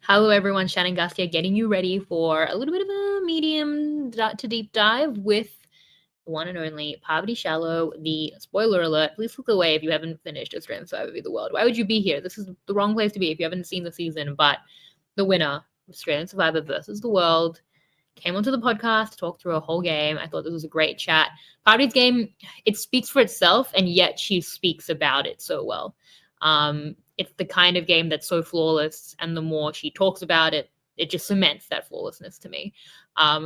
Hello, everyone. Shannon Guss here, getting you ready for a little bit of a medium to deep dive with the one and only Parvati Shallow. The spoiler alert, please look away if you haven't finished Australian Survivor of the World. Why would you be here? This is the wrong place to be if you haven't seen the season. But the winner, Australian Survivor versus the World, came onto the podcast to talk through a whole game. I thought this was a great chat. Parvati's game, it speaks for itself, and yet she speaks about it so well. It's the kind of game that's so flawless, and the more she talks about it, it just cements that flawlessness to me.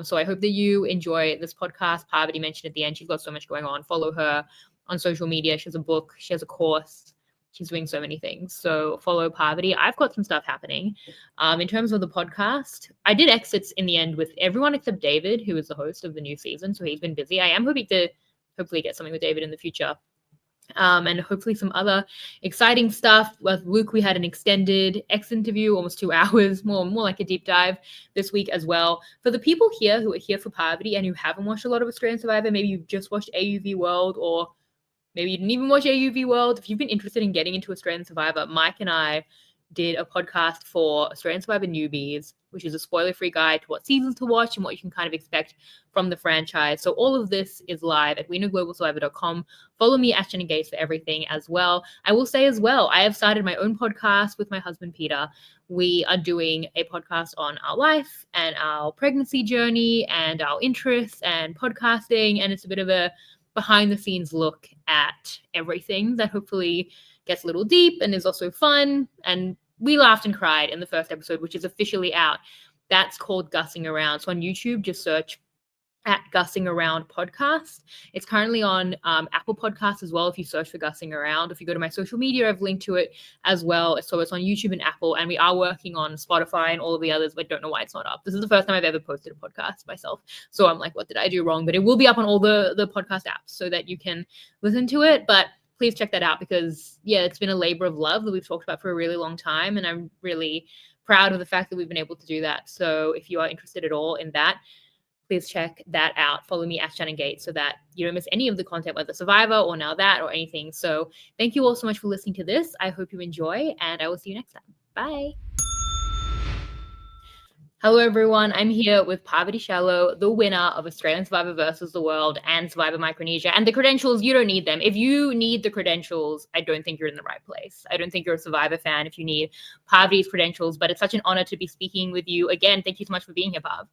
So I hope that you enjoy this podcast. Parvati mentioned at the end, she's got so much going on. Follow her on social media. She has a book, she has a course. She's doing so many things. So follow Parvati. I've got some stuff happening. In terms of the podcast, I did exits in the end with everyone except David, who is the host of the new season. So he's been busy. I am hoping to hopefully get something with David in the future. And hopefully some other exciting stuff. With Luke, we had an extended X interview, almost 2 hours, more like a deep dive this week as well. For the people here who are here for Parvati and who haven't watched a lot of Australian Survivor, maybe you've just watched AUV World, or maybe you didn't even watch AUV World. If you've been interested in getting into Australian Survivor, Mike and I did a podcast for Australian Survivor newbies, which is a spoiler-free guide to what seasons to watch and what you can kind of expect from the franchise. So all of this is live at WeKnowGlobalSurvivor.com. Follow me at Shannon Guss for everything as well. I will say as well, I have started my own podcast with my husband, Peter. We are doing a podcast on our life and our pregnancy journey and our interests and podcasting. And it's a bit of a behind the scenes look at everything that hopefully gets a little deep and is also fun. And we laughed and cried in the first episode, which is officially out. That's called Gussing Around. So on YouTube, just search at Gussing Around podcast. It's currently on Apple Podcasts as well if you search for Gussing Around. If you go to my social media, I've linked to it as well. So it's on YouTube and Apple, and we are working on Spotify and all of the others, but I don't know why it's not up. This is the first time I've ever posted a podcast myself. So I'm like, what did I do wrong? But it will be up on all the podcast apps so that you can listen to it. But please check that out because, yeah, it's been a labor of love that we've talked about for a really long time, and I'm really proud of the fact that we've been able to do that. So if you are interested at all in that, please check that out. Follow me at Shannon Gates so that you don't miss any of the content, whether Survivor or Now That or anything. So thank you all so much for listening to this. I hope you enjoy, and I will see you next time. Bye. Hello, everyone. I'm here with Parvati Shallow, the winner of Australian Survivor versus the World and Survivor Micronesia. And the credentials, you don't need them. If you need the credentials, I don't think you're in the right place. I don't think you're a Survivor fan if you need Parvati's credentials, but it's such an honor to be speaking with you again. Thank you so much for being here, Parv.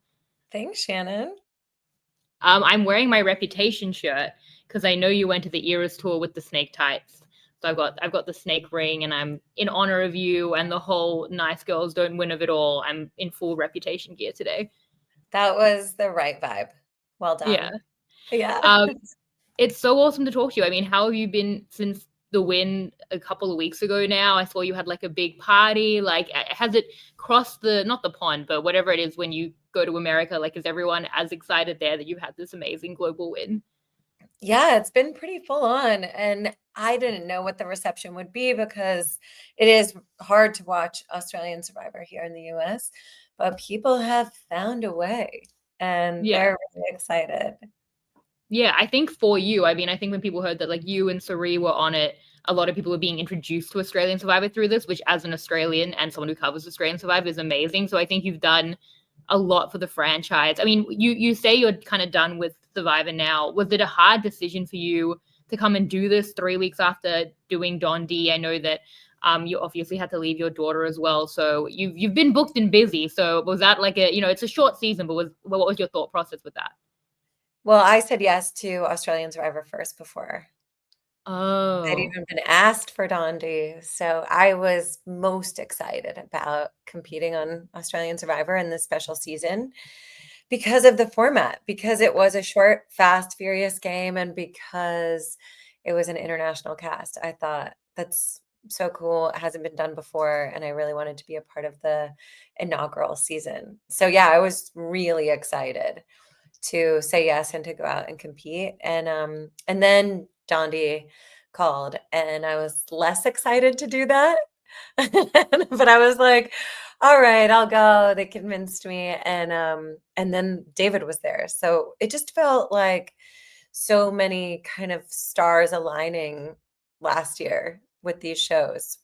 Thanks, Shannon. I'm wearing my Reputation shirt because I know you went to the Eras tour with the snake tights. So I've got the snake ring, and I'm in honor of you and the whole nice girls don't win of it all. I'm in full Reputation gear today. That was the right vibe. Well done. Yeah. Yeah. It's so awesome to talk to you. I mean, how have you been since the win a couple of weeks ago now? I saw you had like a big party. Like, has it crossed the, not the pond, but whatever it is when you go to America? Like, is everyone as excited there that you had this amazing global win? Yeah, it's been pretty full on. And I didn't know what the reception would be because it is hard to watch Australian Survivor here in the US, but people have found a way and Yeah. they're really excited. Yeah, I think for you, I mean, I think when people heard that like you and Sari were on it, a lot of people were being introduced to Australian Survivor through this, which as an Australian and someone who covers Australian Survivor is amazing. So I think you've done a lot for the franchise. I mean, you say you're kind of done with Survivor now. Was it a hard decision for you to come and do this 3 weeks after doing Dondie? I know that you obviously had to leave your daughter as well. So you've been booked and busy. So was that like a, it's a short season, but what was your thought process with that? Well, I said yes to Australian Survivor first before I'd Oh. even been asked for Dondie. So I was most excited about competing on Australian Survivor in this special season because of the format, because it was a short, fast, furious game, and because it was an international cast. I thought that's so cool. It hasn't been done before, and I really wanted to be a part of the inaugural season. So yeah, I was really excited to say yes and to go out and compete. And then Dondie called, and I was less excited to do that. But I was like, all right, I'll go. They convinced me. And then David was there. So it just felt like so many kind of stars aligning last year with these shows.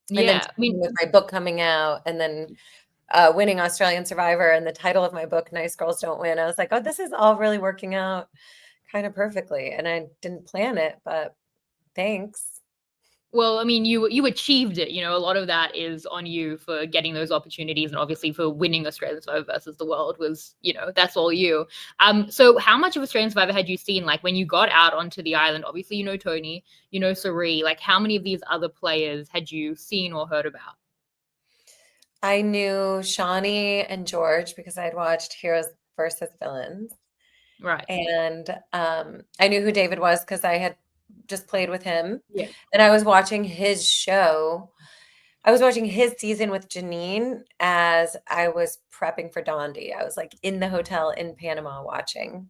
And then Yeah, I mean, with my book coming out, and then winning Australian Survivor, and the title of my book, Nice Girls Don't Win. I was like, oh, this is all really working out kind of perfectly. And I didn't plan it, but thanks. well, I mean, you achieved it. You know, a lot of that is on you for getting those opportunities, and obviously for winning Australian Survivor versus the world was, you know, that's all you. So how much of Australian Survivor had you seen? Like when you got out onto the island, obviously you know Tony, you know Sari. Like how many of these other players had you seen or heard about? I knew Shawnee and George because I had watched Heroes versus Villains. Right. And I knew who David was because I had just played with him. Yeah. And I was watching his show. I was watching his season with Janine as I was prepping for Dondie. I was like in the hotel in Panama watching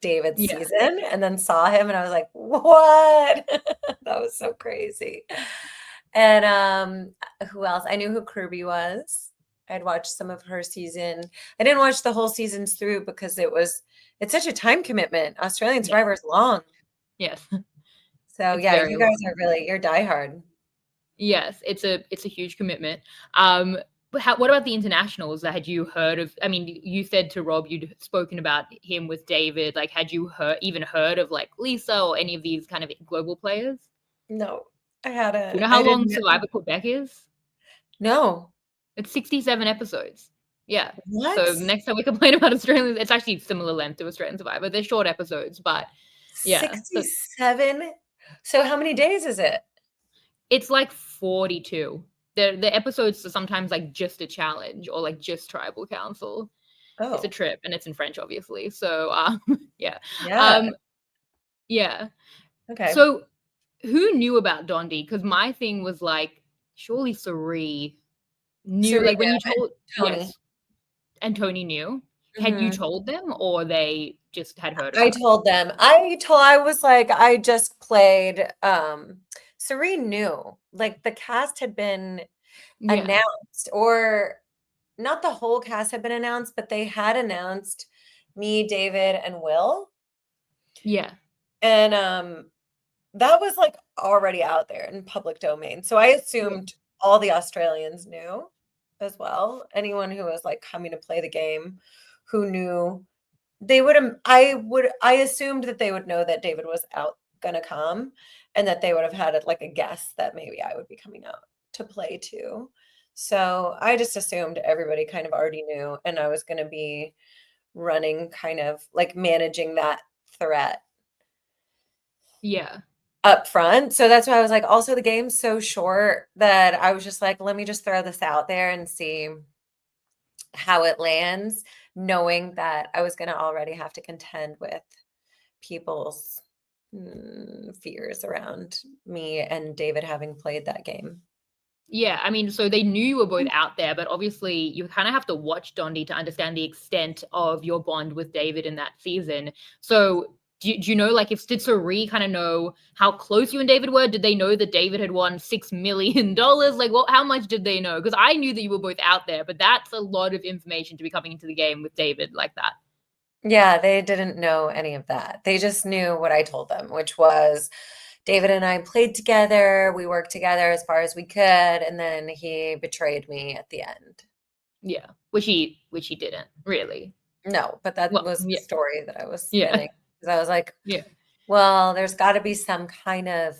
David's Yeah. season and then saw him and I was like, what? That was so crazy. And who else? I knew who Kirby was. I'd watched some of her season. I didn't watch the whole seasons through because it's such a time commitment. Australian Yeah. Survivor is long. Yes. So It's yeah, very you guys long. are really, you're diehard. Yes, it's a huge commitment. But what about the internationals? Had you heard of? I mean, you said to Rob you'd spoken about him with David. Like, had you even heard of like Lisa or any of these kind of global players? No, I Do you hadn't. know I how long didn't. Survivor Quebec is? No. It's 67 episodes. Yeah. What? So next time we complain about Australian, it's actually similar length to Australian Survivor. They're short episodes, but yeah. So 67? So how many days is it? it's like 42. The episodes are sometimes like just a challenge or like just tribal council. It's a Oh, trip and it's in French, obviously. So yeah. yeah. Um, yeah. Okay. So who knew about Dondie? Because my thing was like, surely Sari knew, like when Serena you told, and Tony. yes, and Tony knew. Had you Hmm. told them or they just had heard I about it? told them. I was like, I just played. Serene knew. Like the cast had been Yeah. announced, or not the whole cast had been announced, but they had announced me, David, and Will. Yeah. And that was like already out there in public domain. So I Yeah. assumed all the Australians knew as well. Anyone who was like coming to play the game who knew they would have I assumed that they would know that David was out gonna come and that they would have had it like a guess that maybe I would be coming out to play too. So I just assumed everybody kind of already knew and I was gonna be running kind of like managing that threat Yeah. up front. So that's why I was like, also the game's so short that I was just like, let me just throw this out there and see how it lands, knowing that I was going to already have to contend with people's fears around me and David having played that game. Yeah, I mean, so they knew you were both out there, but obviously you kind of have to watch Dondie to understand the extent of your bond with David in that season. So do you know, like, if did Sari kind of know how close you and David were? Did they know that David had won $6 million? Like, how much did they know? Because I knew that you were both out there, but that's a lot of information to be coming into the game with David like that. Yeah, they didn't know any of that. They just knew what I told them, which was David and I played together, we worked together as far as we could, and then he betrayed me at the end. Yeah, which he didn't really. No, but that Well, was the yeah, story that I was yeah, spinning because I was like, yeah. well, there's got to be some kind of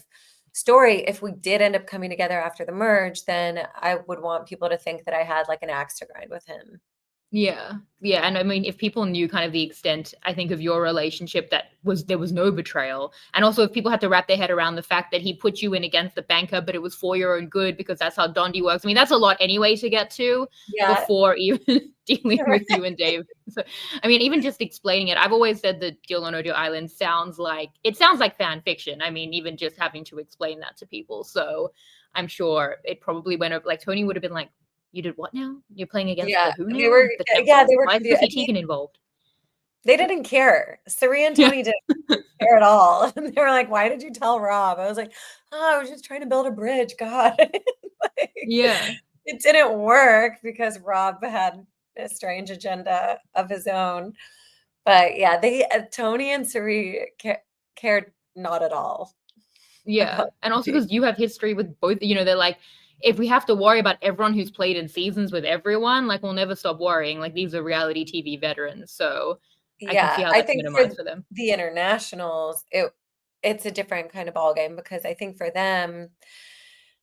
story. If we did end up coming together after the merge, then I would want people to think that I had like an axe to grind with him. Yeah. Yeah, and I mean, if people knew kind of the extent, I think, of your relationship, there was no betrayal. And also if people had to wrap their head around the fact that he put you in against the banker, but it was for your own good because that's how Dondie works. I mean, that's a lot anyway to get to Yeah. before even dealing with you and Dave. So, I mean, even just explaining it, I've always said that Deal or No Deal Island sounds like fan fiction. I mean, even just having to explain that to people. So I'm sure it probably went over, like Tony would have been like, you did what now? You're playing against Yeah. the who They now? were, The yeah, temple? they were Why is confused. Chrissy Teigen involved? They didn't care. Sari and Yeah. Tony didn't care at all. And they were like, why did you tell Rob? I was like, oh, I was just trying to build a bridge. God. Like, Yeah. it didn't work because Rob had a strange agenda of his own. But yeah, they Tony and Suri cared not at all Yeah. about And also Dondie. because you have history with both, they're like, if we have to worry about everyone who's played in seasons with everyone, like we'll never stop worrying. Like these are reality TV veterans, so I can see Yeah, how I that's think for minimized for them. the internationals, it's a different kind of ball game because I think for them,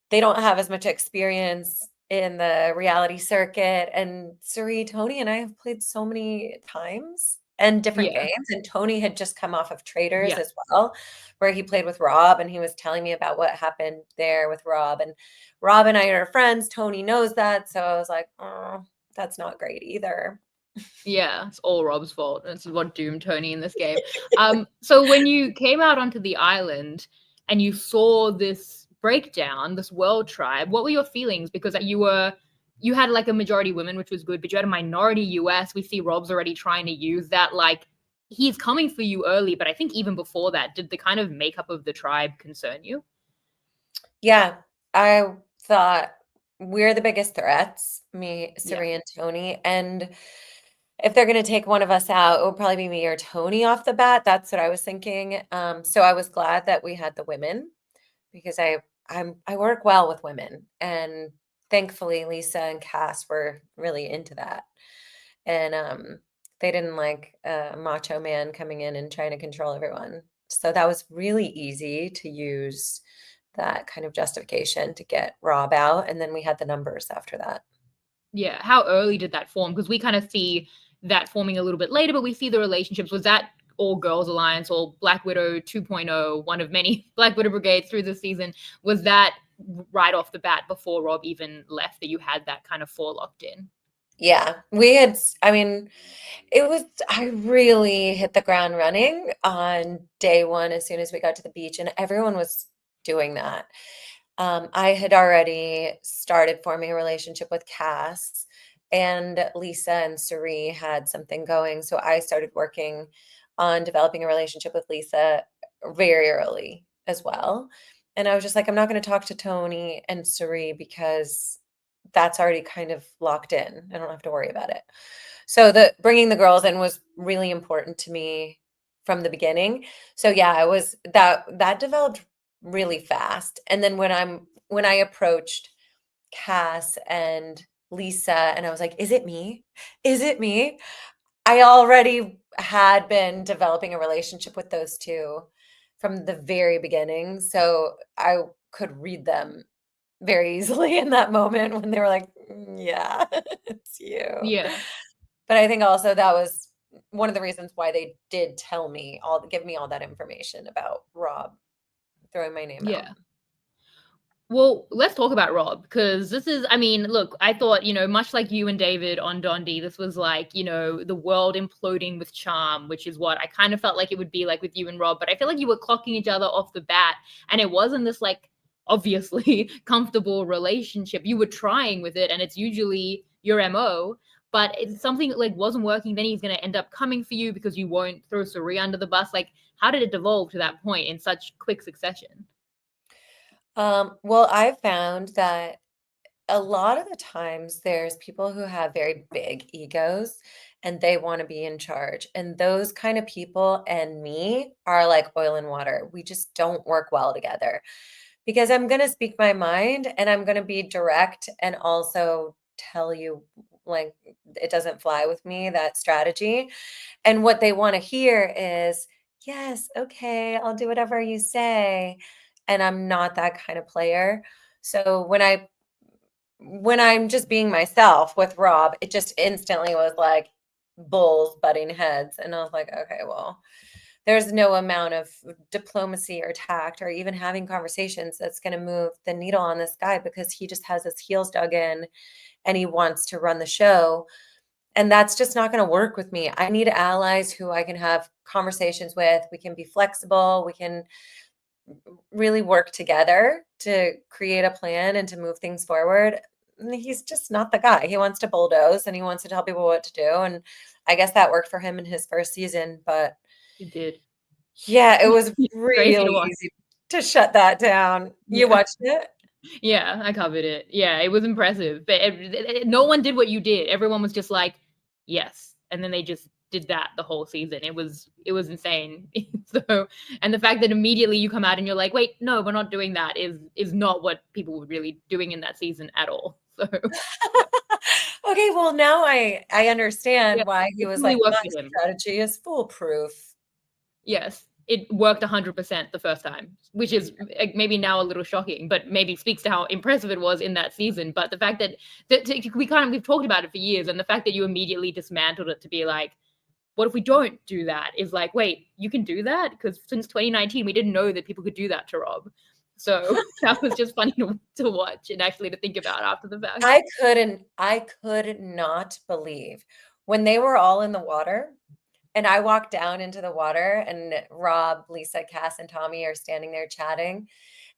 they don't have as much experience in the reality circuit. And Suri, Tony, and I have played so many times and different Yeah, games. And Tony had just come off of Traders yeah, as well, where he played with Rob, and he was telling me about what happened there with Rob. And Rob and I are friends. Tony knows that, so I was like, oh, that's not great either. yeah. It's all Rob's fault. This is what doomed Tony in this game. So when you came out onto the island and you saw this breakdown, this world tribe, what were your feelings? Because you had like a majority women, which was good, but you had a minority US. We see Rob's already trying to use that. Like he's coming for you early, but I think even before that, did the kind of makeup of the tribe concern you? Yeah, I thought we're the biggest threats, me, Yeah. Suri, and Tony. And if they're going to take one of us out, it will probably be me or Tony off the bat. That's what I was thinking. So I was glad that we had the women because I work well with women, and thankfully Lisa and Cass were really into that, and they didn't like a macho man coming in and trying to control everyone. So that was really easy to use that kind of justification to get Rob out, and then we had the numbers after that. Yeah. How early did that form? Because we kind of see that forming a little bit later, but we see the relationships. Was that all girls alliance or Black Widow 2.0, one of many Black Widow brigades through the season? Was that right off the bat before Rob even left that you had that kind of four locked in? Yeah, we had, I mean, it was, I really hit the ground running on day one as soon as we got to the beach, and everyone was doing that. I had already started forming a relationship with Cass, and Lisa and Suri had something going. So I started working on developing a relationship with Lisa very early as well. And I was just like, I'm not going to talk to Tony and Suri because that's already kind of locked in. I don't have to worry about it. So the bringing the girls in was really important to me from the beginning. So yeah, it was that developed really fast. And then when I approached Cass and Lisa and I was like, "Is it me? Is it me?" I already had been developing a relationship with those two from the very beginning, so I could read them very easily in that moment when they were like, Yeah, it's you." Yeah. But I think also that was one of the reasons why they did tell me give me all that information about Rob throwing my name out. Yeah. Well, let's talk about Rob because this is, I mean, look, I thought, much like you and David on Dondie, this was like, the world imploding with charm, which is what I kind of felt like it would be like with you and Rob. But I feel like you were clocking each other off the bat, and it wasn't this like obviously comfortable relationship. You were trying with it, and it's usually your MO. But it's something that like wasn't working. Then he's gonna end up coming for you because you won't throw Suri under the bus. Like, how did it devolve to that point in such quick succession? Well, I found that a lot of the times there's people who have very big egos and they want to be in charge. And those kind of people and me are like oil and water. We just don't work well together because I'm going to speak my mind and I'm going to be direct and also tell you like it doesn't fly with me, that strategy. And what they want to hear is, yes, okay, I'll do whatever you say. And I'm not that kind of player. So when I'm just being myself with Rob, it just instantly was like bulls butting heads. And I was like, okay, well, there's no amount of diplomacy or tact or even having conversations that's going to move the needle on this guy because he just has his heels dug in and he wants to run the show. And that's just not going to work with me. I need allies who I can have conversations with. We can be flexible. We can really work together to create a plan and to move things forward. He's just not the guy. He wants to bulldoze and he wants to tell people what to do. And I guess that worked for him in his first season. But It did. yeah, it was Crazy to really watch. easy to shut that down. You Yeah. watched it? Yeah, I covered it. Yeah, it was impressive. But no one did what you did. Everyone was just like, yes. And then they just did that the whole season. It was insane. So, and the fact that immediately you come out and you're like, wait, no, we're not doing that is not what people were really doing in that season at all. So Okay, well now I understand yeah, why he it was really like, worked my for him. strategy is foolproof. Yes, it worked 100% the first time, which is maybe now a little shocking, but maybe speaks to how impressive it was in that season. But the fact that we've talked about it for years, and the fact that you immediately dismantled it to be like, what if we don't do that? Is like, wait, you can do that? Because since 2019, we didn't know that people could do that to Rob. So that was just funny to watch and actually to think about after the fact. I could not believe when they were all in the water and I walked down into the water and Rob, Lisa, Cass, and Tommy are standing there chatting.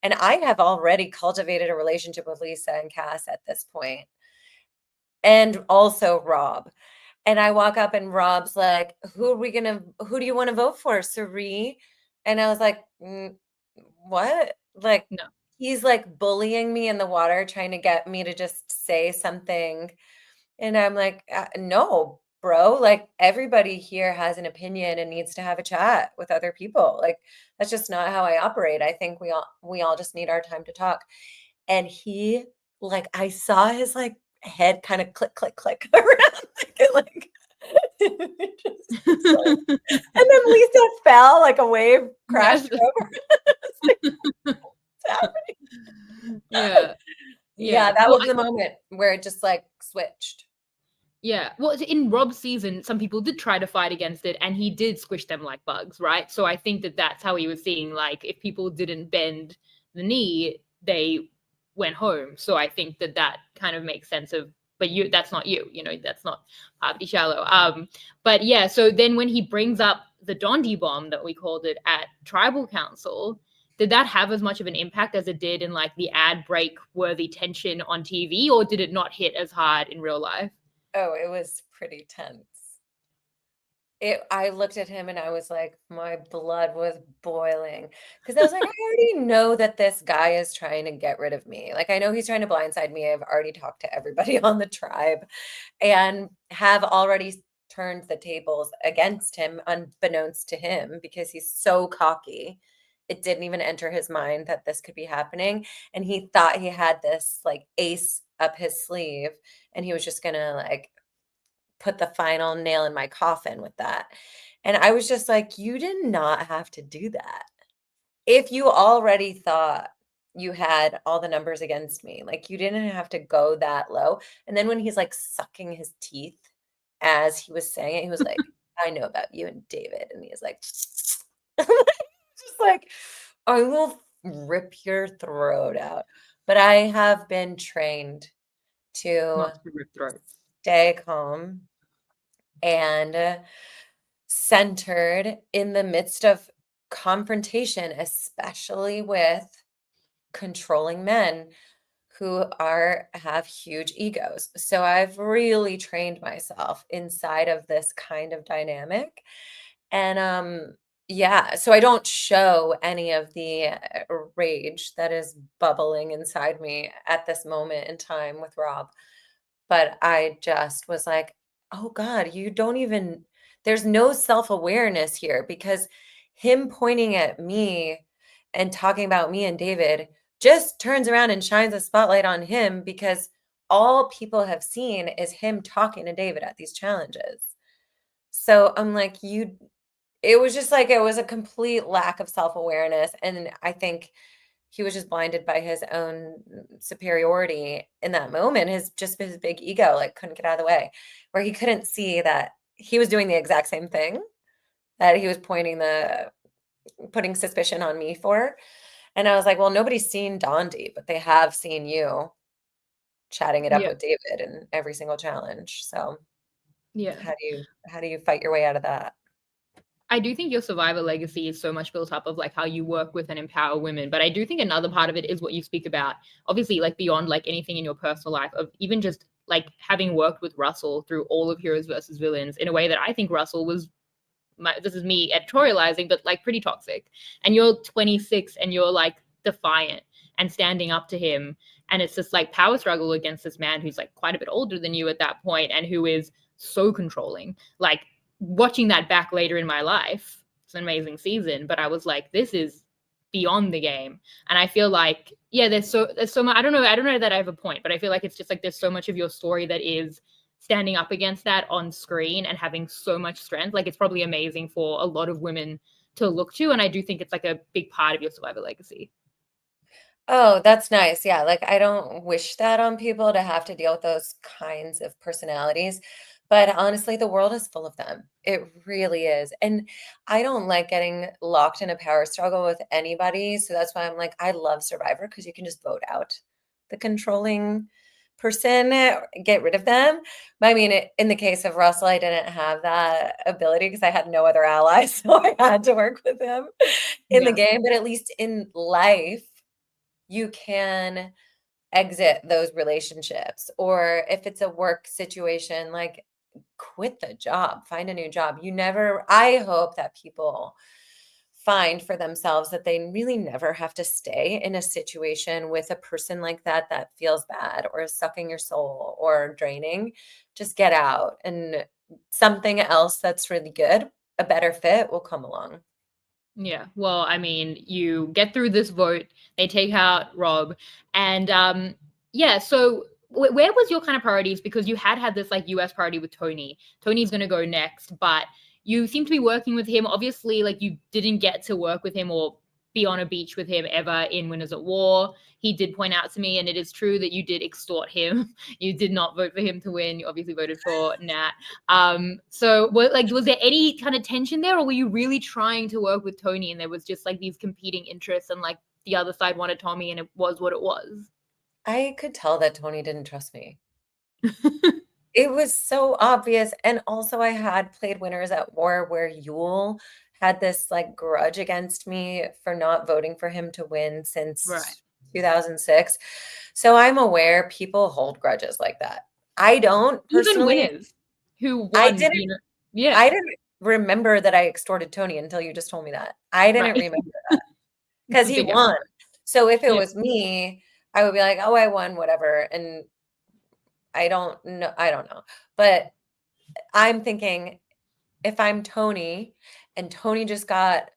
And I have already cultivated a relationship with Lisa and Cass at this point, and also Rob. And I walk up and Rob's like, who do you want to vote for, Sari? And I was like, what? Like, No. he's like bullying me in the water, trying to get me to just say something. And I'm like, no, bro, like everybody here has an opinion and needs to have a chat with other people. Like, that's just not how I operate. I think we all just need our time to talk. And he, like, I saw his like head kind of click, click, click around. Like, just like, and then Lisa fell like a wave crashed Yes. her over. It's like, what's happening? Yeah. Yeah, Yeah. that Well, was the moment where it just like switched. yeah. Well, in Rob's season, some people did try to fight against it, and he did squish them like bugs, right? So I think that that's how he was seeing, like, if people didn't bend the knee, they went home. So I think that that kind of makes sense of, but that's not you, that's not Parvati Shallow. But yeah, so then when he brings up the Dondie bomb that we called it at Tribal Council, did that have as much of an impact as it did in like the ad break worthy tension on TV, or did it not hit as hard in real life? Oh, it was pretty tense. I looked at him and I was like, my blood was boiling because I was like, I already know that this guy is trying to get rid of me. Like, I know he's trying to blindside me. I've already talked to everybody on the tribe and have already turned the tables against him, unbeknownst to him, because he's so cocky. It didn't even enter his mind that this could be happening. And he thought he had this like ace up his sleeve and he was just gonna like put the final nail in my coffin with that. And I was just like, you did not have to do that. If you already thought you had all the numbers against me, like you didn't have to go that low. And then when he's like sucking his teeth as he was saying it, he was like, I know about you and David. And he was like, just like, I will rip your throat out. But I have been trained to Not to rip throats. stay calm and centered in the midst of confrontation, especially with controlling men who have huge egos. So I've really trained myself inside of this kind of dynamic. And yeah, so I don't show any of the rage that is bubbling inside me at this moment in time with Rob. But I just was like, "Oh god, you don't even there's no self-awareness here," because him pointing at me and talking about me and David just turns around and shines a spotlight on him because all people have seen is him talking to David at these challenges. So I'm like, "You it was just like it was a complete lack of self-awareness, and I think he was just blinded by his own superiority in that moment, his big ego, like, couldn't get out of the way, where he couldn't see that he was doing the exact same thing that he was putting suspicion on me for, and I was like, "Well, nobody's seen Dondie, but they have seen you chatting it up Yeah. with David in every single challenge." So, Yeah. how do you fight your way out of that? I do think your survivor legacy is so much built up of like how you work with and empower women. But I do think another part of it is what you speak about. Obviously, like beyond like anything in your personal life, of even just like having worked with Russell through all of Heroes versus Villains in a way that I think Russell was this is me editorializing, but like pretty toxic. And you're 26 and you're like defiant and standing up to him. And it's this like power struggle against this man who's like quite a bit older than you at that point and who is so controlling. Like watching that back later in my life, it's an amazing season, but I was like, this is beyond the game. And I feel like, yeah, there's so much. I don't know that I have a point, but I feel like it's just like there's so much of your story that is standing up against that on screen and having so much strength. Like it's probably amazing for a lot of women to look to. And I do think it's like a big part of your survivor legacy. Oh, that's nice. Yeah, like I don't wish that on people to have to deal with those kinds of personalities. But honestly, the world is full of them. It really is. And I don't like getting locked in a power struggle with anybody. So that's why I'm like, I love Survivor because you can just vote out the controlling person, get rid of them. I mean, in the case of Russell, I didn't have that ability because I had no other allies. So I had to work with him in the Yeah. game. But at least in life, you can exit those relationships. Or if it's a work situation, like quit the job, find a new job. I hope that people find for themselves that they really never have to stay in a situation with a person like that that feels bad or is sucking your soul or draining. Just get out, and something else that's really good, a better fit will come along. Yeah. Well, I mean, you get through this vote, they take out Rob, and yeah, so where was your kind of priorities? Because you had this like US party with Tony. Tony's going to go next, but you seem to be working with him. Obviously, like you didn't get to work with him or be on a beach with him ever in Winners at War. He did point out to me, and it is true that you did extort him. You did not vote for him to win. You obviously voted for Nat. So was there any kind of tension there, or were you really trying to work with Tony and there was just like these competing interests and like the other side wanted Tommy and it was what it was? I could tell that Tony didn't trust me. It was so obvious, and also I had played Winners at War where Yule had this, like, grudge against me for not voting for him to win Right. since 2006. So I'm aware people hold grudges like that. I don't Even personally. winners who I won, didn't yeah, I didn't remember that I extorted Tony until you just told me that. I didn't right. remember It's because a he big won. difference. So if it Yeah. was me, I would be like, "Oh, I won, whatever," and I don't know. But I'm thinking, if I'm Tony and Tony just got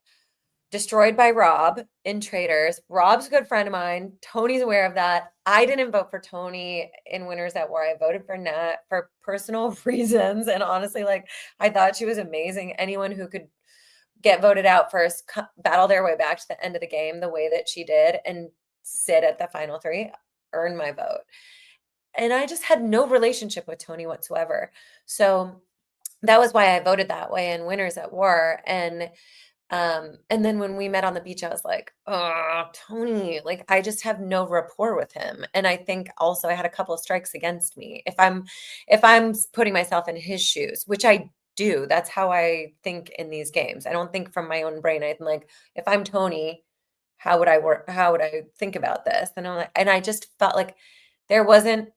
destroyed by Rob in Traders, Rob's a good friend of mine. Tony's aware of that. I didn't vote for Tony in Winners at War. I voted for Nat for personal reasons. And honestly, like, I thought she was amazing. Anyone who could get voted out first, battle their way back to the end of the game the way that she did and sit at the final three, earn my vote. And I just had no relationship with Tony whatsoever. So that was why I voted that way in Winners at War. And then when we met on the beach, I was like, oh, Tony, like I just have no rapport with him. And I think also I had a couple of strikes against me. If I'm putting myself in his shoes, which I do, that's how I think in these games. I don't think from my own brain. I'm like, if I'm Tony, how would I work? How would I think about this? And I'm like, and I just felt like there wasn't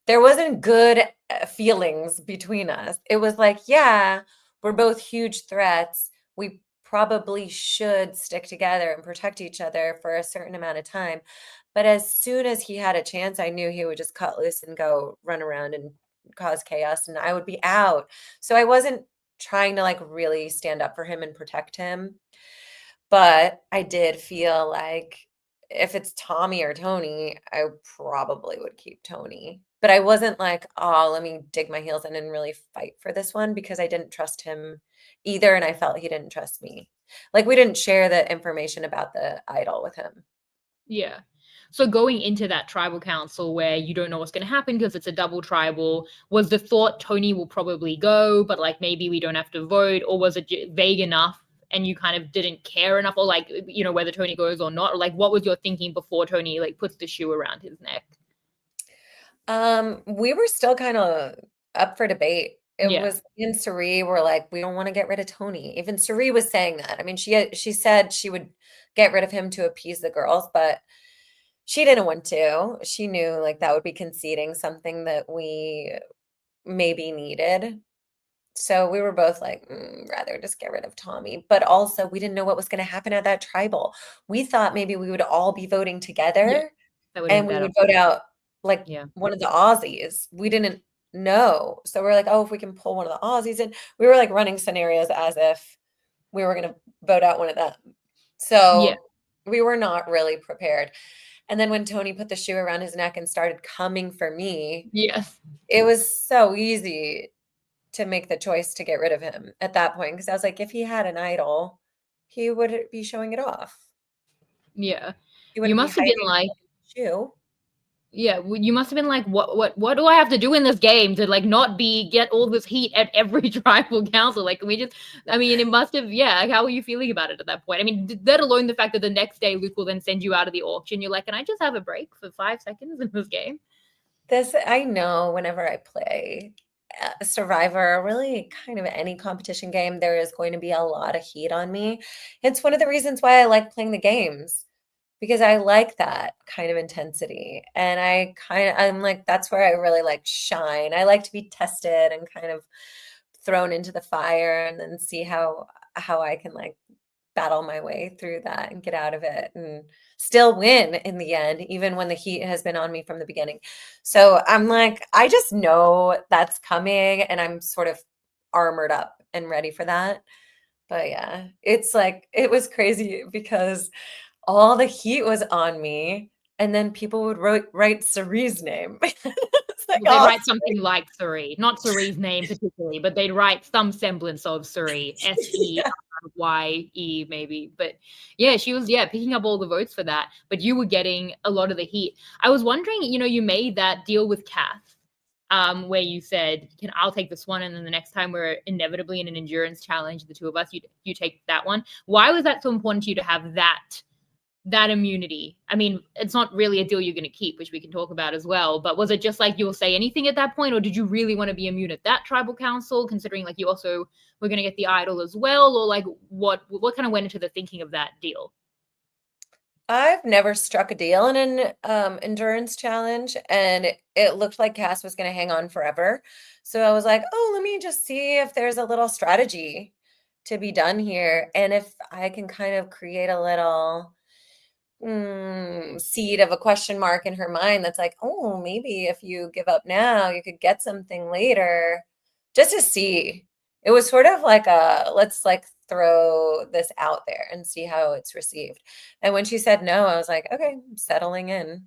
there wasn't good feelings between us. It was like, yeah, we're both huge threats. We probably should stick together and protect each other for a certain amount of time. But as soon as he had a chance, I knew he would just cut loose and go run around and cause chaos, and I would be out. So I wasn't trying to like really stand up for him and protect him. But I did feel like if it's Tommy or Tony, I probably would keep Tony. But I wasn't like, "Oh, let me dig my heels in and really fight for this one," because I didn't trust him either, and I felt he didn't trust me. Like, we didn't share the information about the idol with him. Yeah. So going into that tribal council where you don't know what's going to happen because it's a double tribal, was the thought Tony will probably go, but like maybe we don't have to vote, or was it vague enough and you kind of didn't care enough, or like whether Tony goes or not, or like what was your thinking before Tony like puts the shoe around his neck? We were still kinda up for debate. It Yeah. was me and Suri were like, "We don't wanna get rid of Tony." Even Suri was saying that. I mean, she said she would get rid of him to appease the girls, but she didn't want to. She knew, like, that would be conceding something that we maybe needed. So we were both like, rather just get rid of Tommy." But also, we didn't know what was gonna happen at that tribal. We thought maybe we would all be voting Yeah. together That would have and been we better. would vote out, like, Yeah. one of the Aussies. We didn't no. So we're like, oh, if we can pull one of the Aussies in, we were like running scenarios as if we were going to vote out one of them. Yeah. So we were not really prepared. And then when Tony put the shoe around his neck and started coming for me, Yes. it was so easy to make the choice to get rid of him at that point. Because I was like, if he had an idol, he would be showing it off. Yeah. He You wouldn't be must have been hiding like, the shoe. yeah, you must have been like, what do I have to do in this game to like not be get all this heat at every tribal council? Like, can we just, I mean, it must have, yeah. Like, how were you feeling about it at that point? I mean, let alone the fact that the next day Luke will then send you out of the auction. You're like, can I just have a break for 5 seconds in this game? This I know whenever I play Survivor, really kind of any competition game, there is going to be a lot of heat on me. It's one of the reasons why I like playing the games because I like that kind of intensity. And I'm like, that's where I really like shine. I like to be tested and kind of thrown into the fire and then see how I can like battle my way through that and get out of it and still win in the end, even when the heat has been on me from the beginning. So I'm like, I just know that's coming and I'm sort of armored up and ready for that. But yeah, it's like, it was crazy because all the heat was on me. And then people would write Cerie's name. It's like, Well, they'd oh, write something like Suri, not Suri's name particularly, but they'd write some semblance of Suri, yeah. SERYE maybe. But yeah, she was, yeah, picking up all the votes for that. But you were getting a lot of the heat. I was wondering, you made that deal with Kath, where you said, I'll take this one, and then the next time we're inevitably in an endurance challenge, the two of us, you take that one. Why was that so important to you to have that immunity? I mean, it's not really a deal you're going to keep, which we can talk about as well. But was it just like you'll say anything at that point, or did you really want to be immune at that tribal council, considering like you also were going to get the idol as well, or like what kind of went into the thinking of that deal? I've never struck a deal in an endurance challenge, and it looked like Cass was going to hang on forever. So I was like, oh, let me just see if there's a little strategy to be done here. And if I can kind of create a little seed of a question mark in her mind that's like, oh, maybe if you give up now, you could get something later, just to see. It was sort of like a let's like throw this out there and see how it's received. And when she said no, I was like, okay, I'm settling in.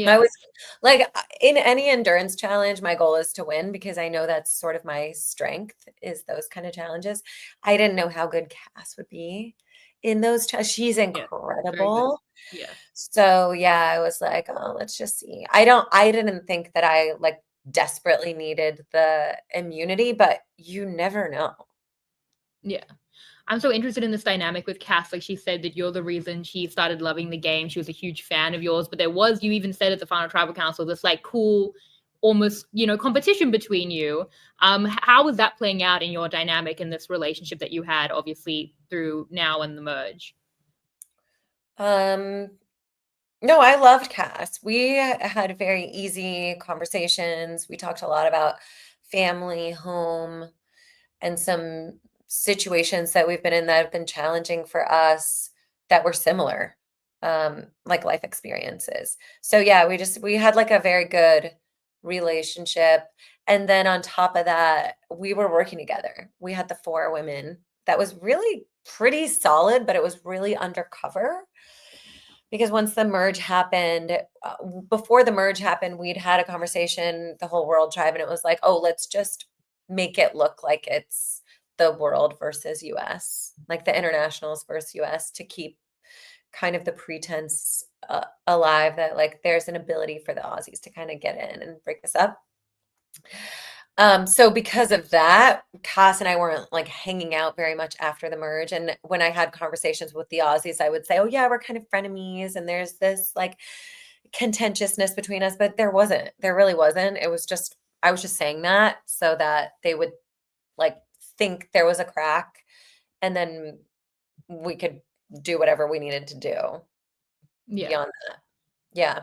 I Yeah, was like, in any endurance challenge, my goal is to win because I know that's sort of my strength is those kind of challenges. I didn't know how good Cass would be in those. She's yeah, very good. incredible. Yeah, So yeah, I was like, oh, let's just see. I didn't think that I like desperately needed the immunity, but you never know. yeah. I'm so interested in this dynamic with Cass. Like she said that you're the reason she started loving the game. She was a huge fan of yours, but there was, you even said at the final tribal council, this like cool, almost, competition between you. How was that playing out in your dynamic in this relationship that you had, obviously through now and the merge? Um, no, I loved Cass. We had very easy conversations. We talked a lot about family, home, and some situations that we've been in that have been challenging for us that were similar, like life experiences. So yeah, we had like a very good relationship. And then on top of that, we were working together. We had the four women. That was really pretty solid, but it was really undercover because once the merge happened, before the merge happened, we'd had a conversation, the whole world tribe, and it was like, oh, let's just make it look like it's the world versus US, like the internationals versus US to keep kind of the pretense alive that like there's an ability for the Aussies to kind of get in and break this up. So because of that, Cass and I weren't like hanging out very much after the merge. And when I had conversations with the Aussies, I would say, oh yeah, we're kind of frenemies and there's this like contentiousness between us, but there wasn't. There really wasn't. It was just I was just saying that so that they would like think there was a crack and then we could do whatever we needed to do Yeah, beyond that. Yeah.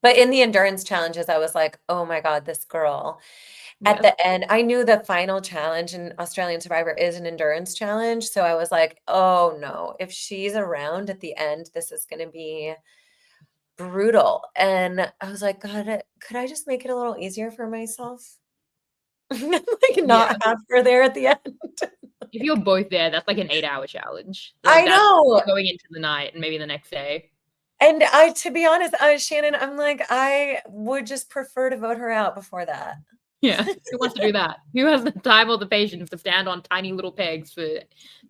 But in the endurance challenges, I was like, oh my God, this girl. At yeah, the end, I knew the final challenge in Australian Survivor is an endurance challenge. So I was like, oh no, if she's around at the end, this is going to be brutal. And I was like, God, could I just make it a little easier for myself? Like, Yeah. not have her there at the end. If you're both there, that's like an 8-hour challenge. Like, I that's know. going into the night and maybe the next day. And to be honest, Shannon, I'm like, I would just prefer to vote her out before that. Yeah. Who wants to do that? Who has the time or the patience to stand on tiny little pegs for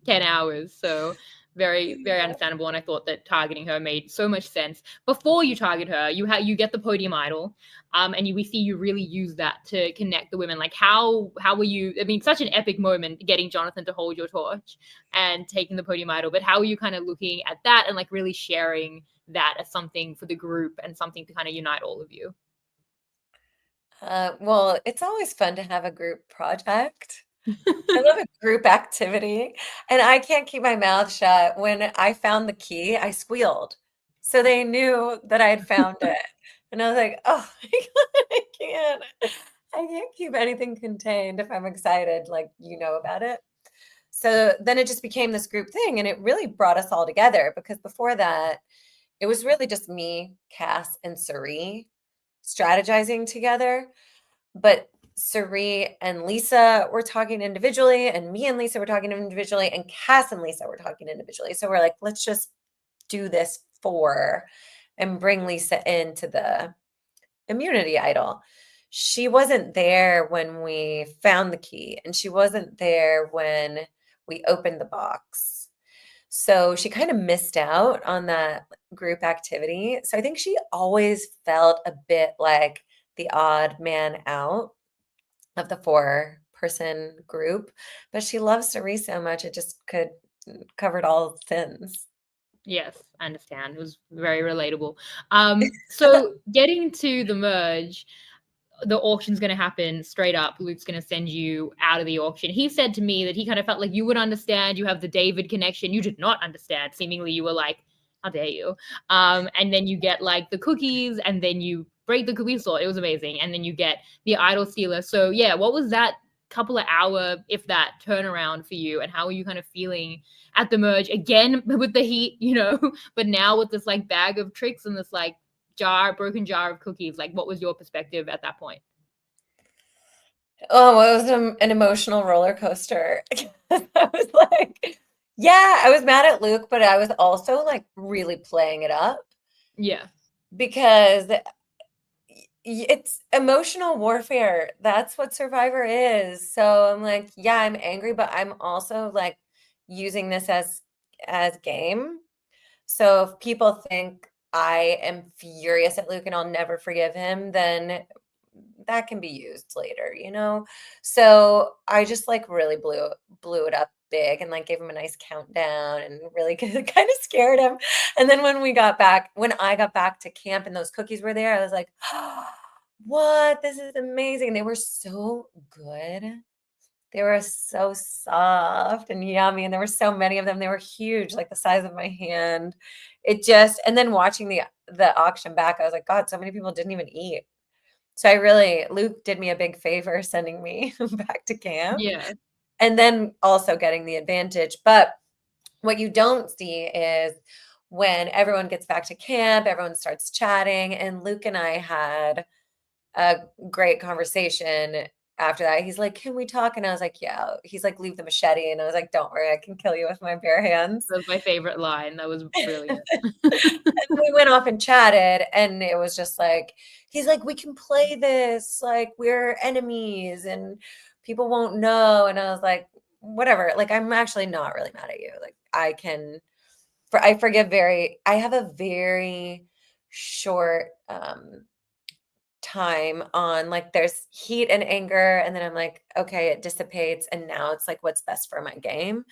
10 hours? So very, very understandable. And I thought that targeting her made so much sense. Before you target her, you get the podium idol. And we see you really use that to connect the women. Like how were you, I mean, such an epic moment getting Jonathan to hold your torch and taking the podium idol, but how are you kind of looking at that and like really sharing that as something for the group and something to kind of unite all of you? Well, it's always fun to have a group project. I love a group activity, and I can't keep my mouth shut. When I found the key, I squealed. So they knew that I had found it. And I was like, oh my God, I can't keep anything contained if I'm excited, like you know about it. So then it just became this group thing, and it really brought us all together because before that, it was really just me, Cass, and Sari strategizing together. But Sari and Lisa were talking individually, and me and Lisa were talking individually, and Cass and Lisa were talking individually. So we're like, let's just do this for and bring Lisa into the immunity idol. She wasn't there when we found the key, and she wasn't there when we opened the box. So she kind of missed out on that group activity. So I think she always felt a bit like the odd man out of the 4-person group, but she loves Cerise so much it just covered all sins. Yes, I understand. It was very relatable. So getting to the merge, the auction's going to happen straight up. Luke's going to send you out of the auction. He said to me that he kind of felt like you would understand. You have the David connection. You did not understand. Seemingly, you were like, "How dare you?" And then you get like the cookies, and then you break the cookie store. It was amazing. And then you get the idol stealer. So yeah, what was that couple of hour, if that, turnaround for you? And how are you kind of feeling at the merge again with the heat, but now with this like bag of tricks and this like broken jar of cookies? Like, what was your perspective at that point? Oh, it was an emotional roller coaster. I was like, yeah, I was mad at Luke, but I was also like really playing it up Yeah. because it's emotional warfare. That's what Survivor is. So I'm like, yeah, I'm angry, but I'm also like using this as game. So if people think I am furious at Luke and I'll never forgive him, then that can be used later, you know? So I just like really blew it up big and like gave him a nice countdown and really kind of scared him. And then when I got back to camp and those cookies were there, I was like, what? This is amazing. They were so good. They were so soft and yummy, and there were so many of them. They were huge, like the size of my hand. And then watching the auction back, I was like, God, so many people didn't even eat. So Luke did me a big favor sending me back to camp Yeah. and then also getting the advantage. But what you don't see is when everyone gets back to camp, everyone starts chatting, and Luke and I had a great conversation after that. He's like, "Can we talk?" And I was like, "Yeah." He's like, "Leave the machete." And I was like, "Don't worry, I can kill you with my bare hands." That was my favorite line. That was brilliant. And we went off and chatted, and it was just like, he's like, "We can play this, like we're enemies and people won't know." And I was like, "Whatever." Like, I'm actually not really mad at you. Like, I forgive I have a very short time on, like, there's heat and anger, and then I'm like, okay, it dissipates, and now it's like what's best for my game.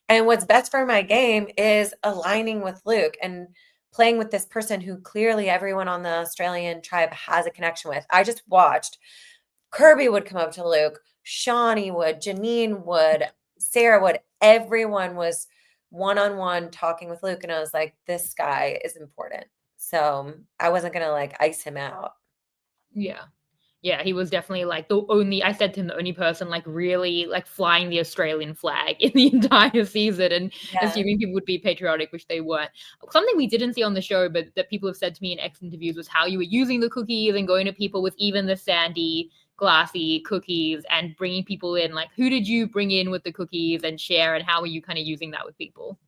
And what's best for my game is aligning with Luke and playing with this person who clearly everyone on the Australian tribe has a connection with. I just watched Kirby would come up to Luke, Shawnee would, Janine would, Sarah would, everyone was one-on-one talking with Luke, and I was like, this guy is important. So I wasn't gonna like ice him out. Yeah. Yeah, he was definitely like I said to him, the only person like really like flying the Australian flag in the entire season and Yeah. assuming people would be patriotic, which they weren't. Something we didn't see on the show, but that people have said to me in X interviews was how you were using the cookies and going to people with even the sandy glassy cookies and bringing people in? Like, who did you bring in with the cookies and share, and how are you kind of using that with people?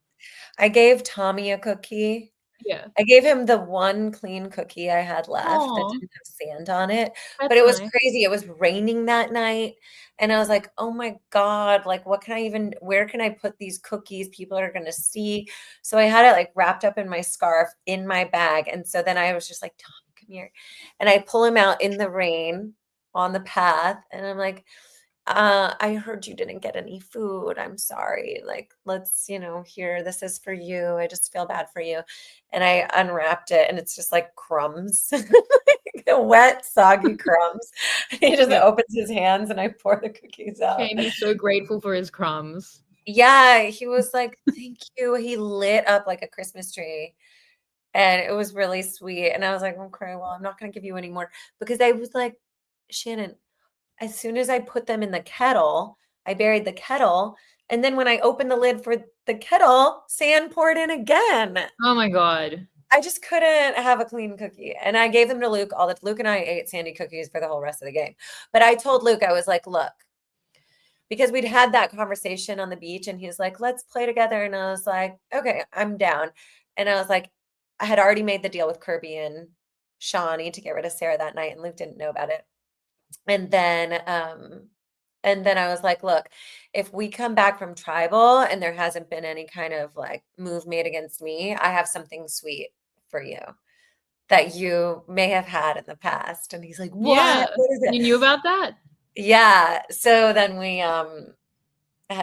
I gave Tommy a cookie. Yeah. I gave him the one clean cookie I had left that Oh, didn't have sand on it, but that's it was nice. crazy. It was raining that night, and I was like, "Oh my God, like what can I even where can I put these cookies? People are gonna see." So I had it like wrapped up in my scarf in my bag, and so then I was just like, "Tommy, come here." And I pull him out in the rain on the path, and I'm like, I heard you didn't get any food. I'm sorry. Like, let's, here, this is for you. I just feel bad for you." And I unwrapped it and it's just like crumbs, wet, soggy crumbs. He just Yeah. opens his hands and I pour the cookies out. Shame he's so grateful for his crumbs. Yeah, he was like, "Thank you." He lit up like a Christmas tree and it was really sweet. And I was like, "Okay, well, I'm not going to give you any more," because I was like, "Shannon, as soon as I put them in the kettle, I buried the kettle, and then when I opened the lid for the kettle, sand poured in again." Oh my God. I just couldn't have a clean cookie, and I gave them to Luke. All the Luke and I ate sandy cookies for the whole rest of the game. But I told Luke, I was like, "Look," because we'd had that conversation on the beach, and he was like, "Let's play together," and I was like, "Okay, I'm down." And I was like, I had already made the deal with Kirby and Shawnee to get rid of Sarah that night, and Luke didn't know about it. And then I was like, "Look, if we come back from tribal and there hasn't been any kind of like move made against me, I have something sweet for you that you may have had in the past." And he's like, "What? Yeah. What is it?" You knew about that? Yeah. So then we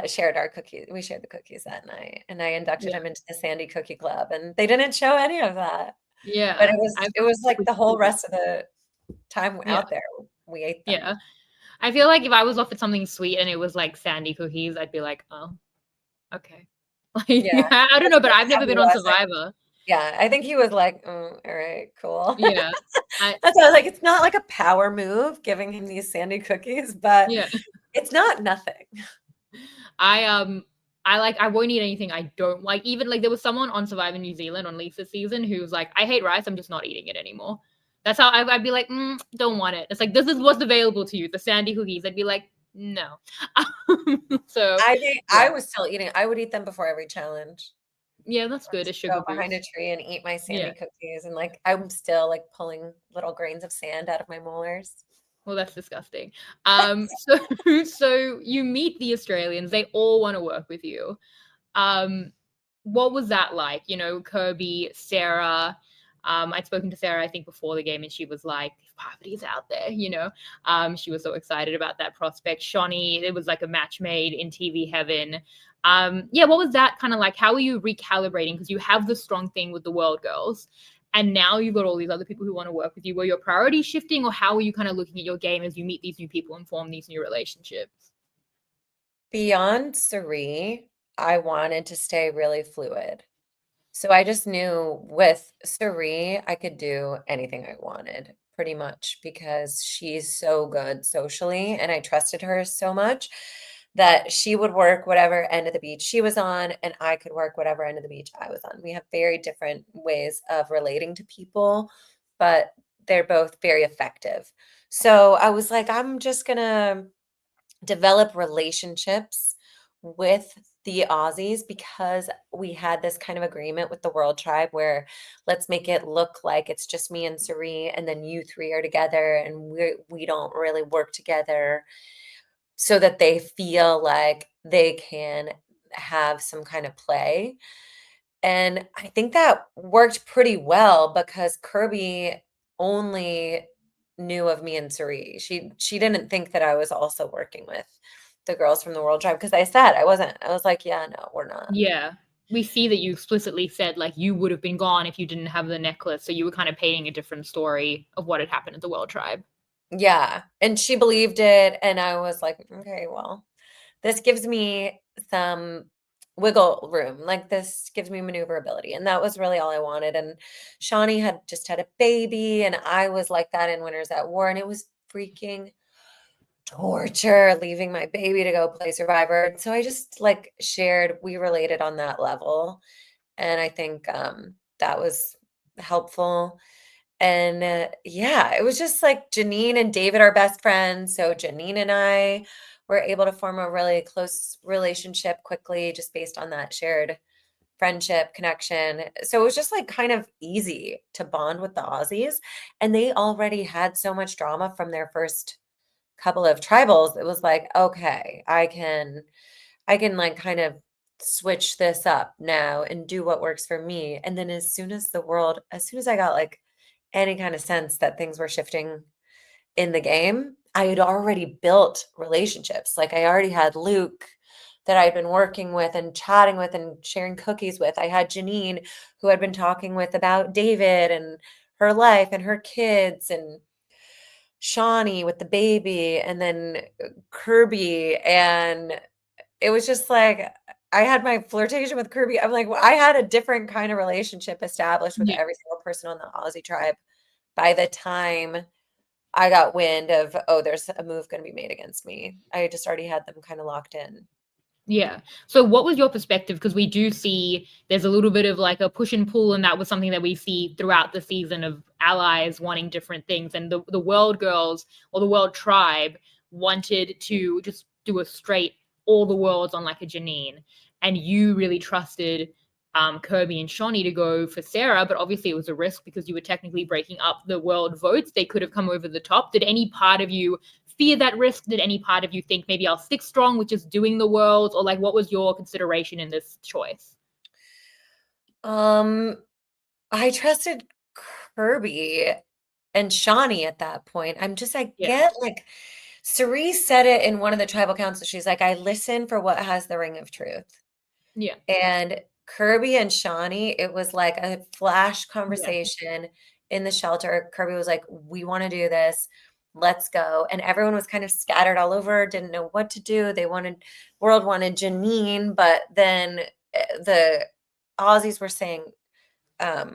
shared our cookies. We shared the cookies that night, and I inducted Yeah. him into the Sandy Cookie Club, and they didn't show any of that. But Yeah. it was I've it was like the whole rest of the time Yeah. out there, we ate Yeah. them. I feel like if I was offered something sweet and it was like sandy cookies, I'd be like, "Oh, okay." Like, Yeah. I don't That's know, but just I've how never he been on was. Survivor. Yeah, I think he was like, "Mm, all right, cool." Yeah. I That's why I was like, it's not like a power move giving him these sandy cookies, but yeah. it's not nothing. I I won't eat anything I don't like. Even like there was someone on Survivor New Zealand on Lisa's season who was like, "I hate rice. I'm just not eating it anymore." That's how I'd be like, "Don't want it." It's like this is what's available to you, the sandy cookies. I'd be like, "No." So I think I yeah, was still eating. I would eat them before every challenge. yeah, that's I'd good. A just sugar go behind a boost. tree and eat my Yeah. sandy cookies, and like I'm still like pulling little grains of sand out of my molars. Well, that's disgusting. So so you meet the Australians. They all want to work with you. Um, what was that like? You know, Kirby, Sarah. I'd spoken to Sarah, I think, before the game, and she was like, Parvati's out there, you know. She was so excited about that prospect. Shawnee, it was like a match made in TV heaven. Yeah, what was that kind of like? How were you recalibrating? Because you have the strong thing with the world girls. And now you've got all these other people who want to work with you. Were your priorities shifting, or how are you kind of looking at your game as you meet these new people and form these new relationships? Beyond Cerie, I wanted to stay really fluid. So I just knew with Cerie, I could do anything I wanted pretty much because she's so good socially and I trusted her so much that she would work whatever end of the beach she was on and I could work whatever end of the beach I was on. We have very different ways of relating to people, but they're both very effective. So I was like, I'm just gonna develop relationships with the Aussies because we had this kind of agreement with the World Tribe where let's make it look like it's just me and Sari, and then you three are together, and we don't really work together so that they feel like they can have some kind of play. And I think that worked pretty well because Kirby only knew of me and Suri. She didn't think that I was also working with the girls from the World Tribe because I said I wasn't. I was like, "Yeah, no, we're not." Yeah. We see that you explicitly said like you would have been gone if you didn't have the necklace. So you were kind of painting a different story of what had happened at the World Tribe. Yeah, and she believed it, and I was like, "Okay, well, this gives me some wiggle room. Like this gives me maneuverability." And that was really all I wanted. And Shawnee had just had a baby, and I was like that in Winners at War, and it was freaking torture leaving my baby to go play Survivor. So I just like shared, we related on that level. And I think that was helpful. And yeah, it was just like Janine and David are best friends. So Janine and I were able to form a really close relationship quickly just based on that shared friendship connection. So it was just like kind of easy to bond with the Aussies. And they already had so much drama from their first couple of tribals. It was like, okay, I can like kind of switch this up now and do what works for me. And then as soon as I got like any kind of sense that things were shifting in the game, I had already built relationships. Like I already had Luke that I'd been working with and chatting with and sharing cookies with. I had Janine who I'd been talking with about David and her life and her kids, and Shawnee with the baby, and then Kirby. And it was just like I had my flirtation with Kirby. I'm like, well, I had a different kind of relationship established with Yeah. every single person on the Aussie tribe by the time I got wind of, oh, there's a move going to be made against me. I just already had them kind of locked in. Yeah. So what was your perspective? Because we do see there's a little bit of like a push and pull, and that was something that we see throughout the season of allies wanting different things. And the world girls or the world tribe wanted to just do a straight all the worlds on like a Janine. And you really trusted Kirby and Shawnee to go for Sarah, but obviously it was a risk because you were technically breaking up the world votes. They could have come over the top. Did any part of you fear that risk? Did any part of you think maybe I'll stick strong with just doing the world? Or like what was your consideration in this choice? Um, I trusted Kirby and Shawnee at that point. I Yeah. get like, Cerise said it in one of the tribal councils. She's like, I listen for what has the ring of truth. Yeah. And Kirby and Shawnee, it was like a flash Yeah. conversation in the shelter. Kirby was like, we want to do this. Let's go. And everyone was kind of scattered all over, didn't know what to do. World wanted Janine, but then the Aussies were saying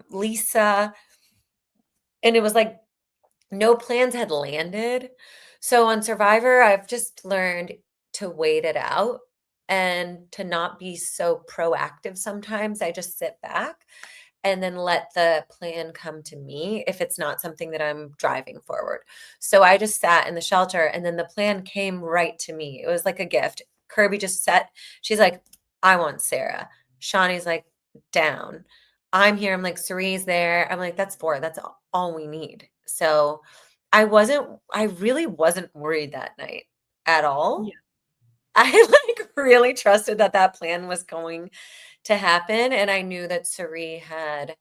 Lisa. And it was like no plans had landed. So on Survivor, I've just learned to wait it out and to not be so proactive sometimes. I just sit back and then let the plan come to me if it's not something that I'm driving forward. So I just sat in the shelter and then the plan came right to me. It was like a gift. Kirby just set, she's like, I want Sarah. Shawnee's like, down. I'm here. I'm like, Cerie's there. I'm like, that's four. That's all we need. So I really wasn't worried that night at all. Yeah. I like really trusted that that plan was going to happen. And I knew that Cerie had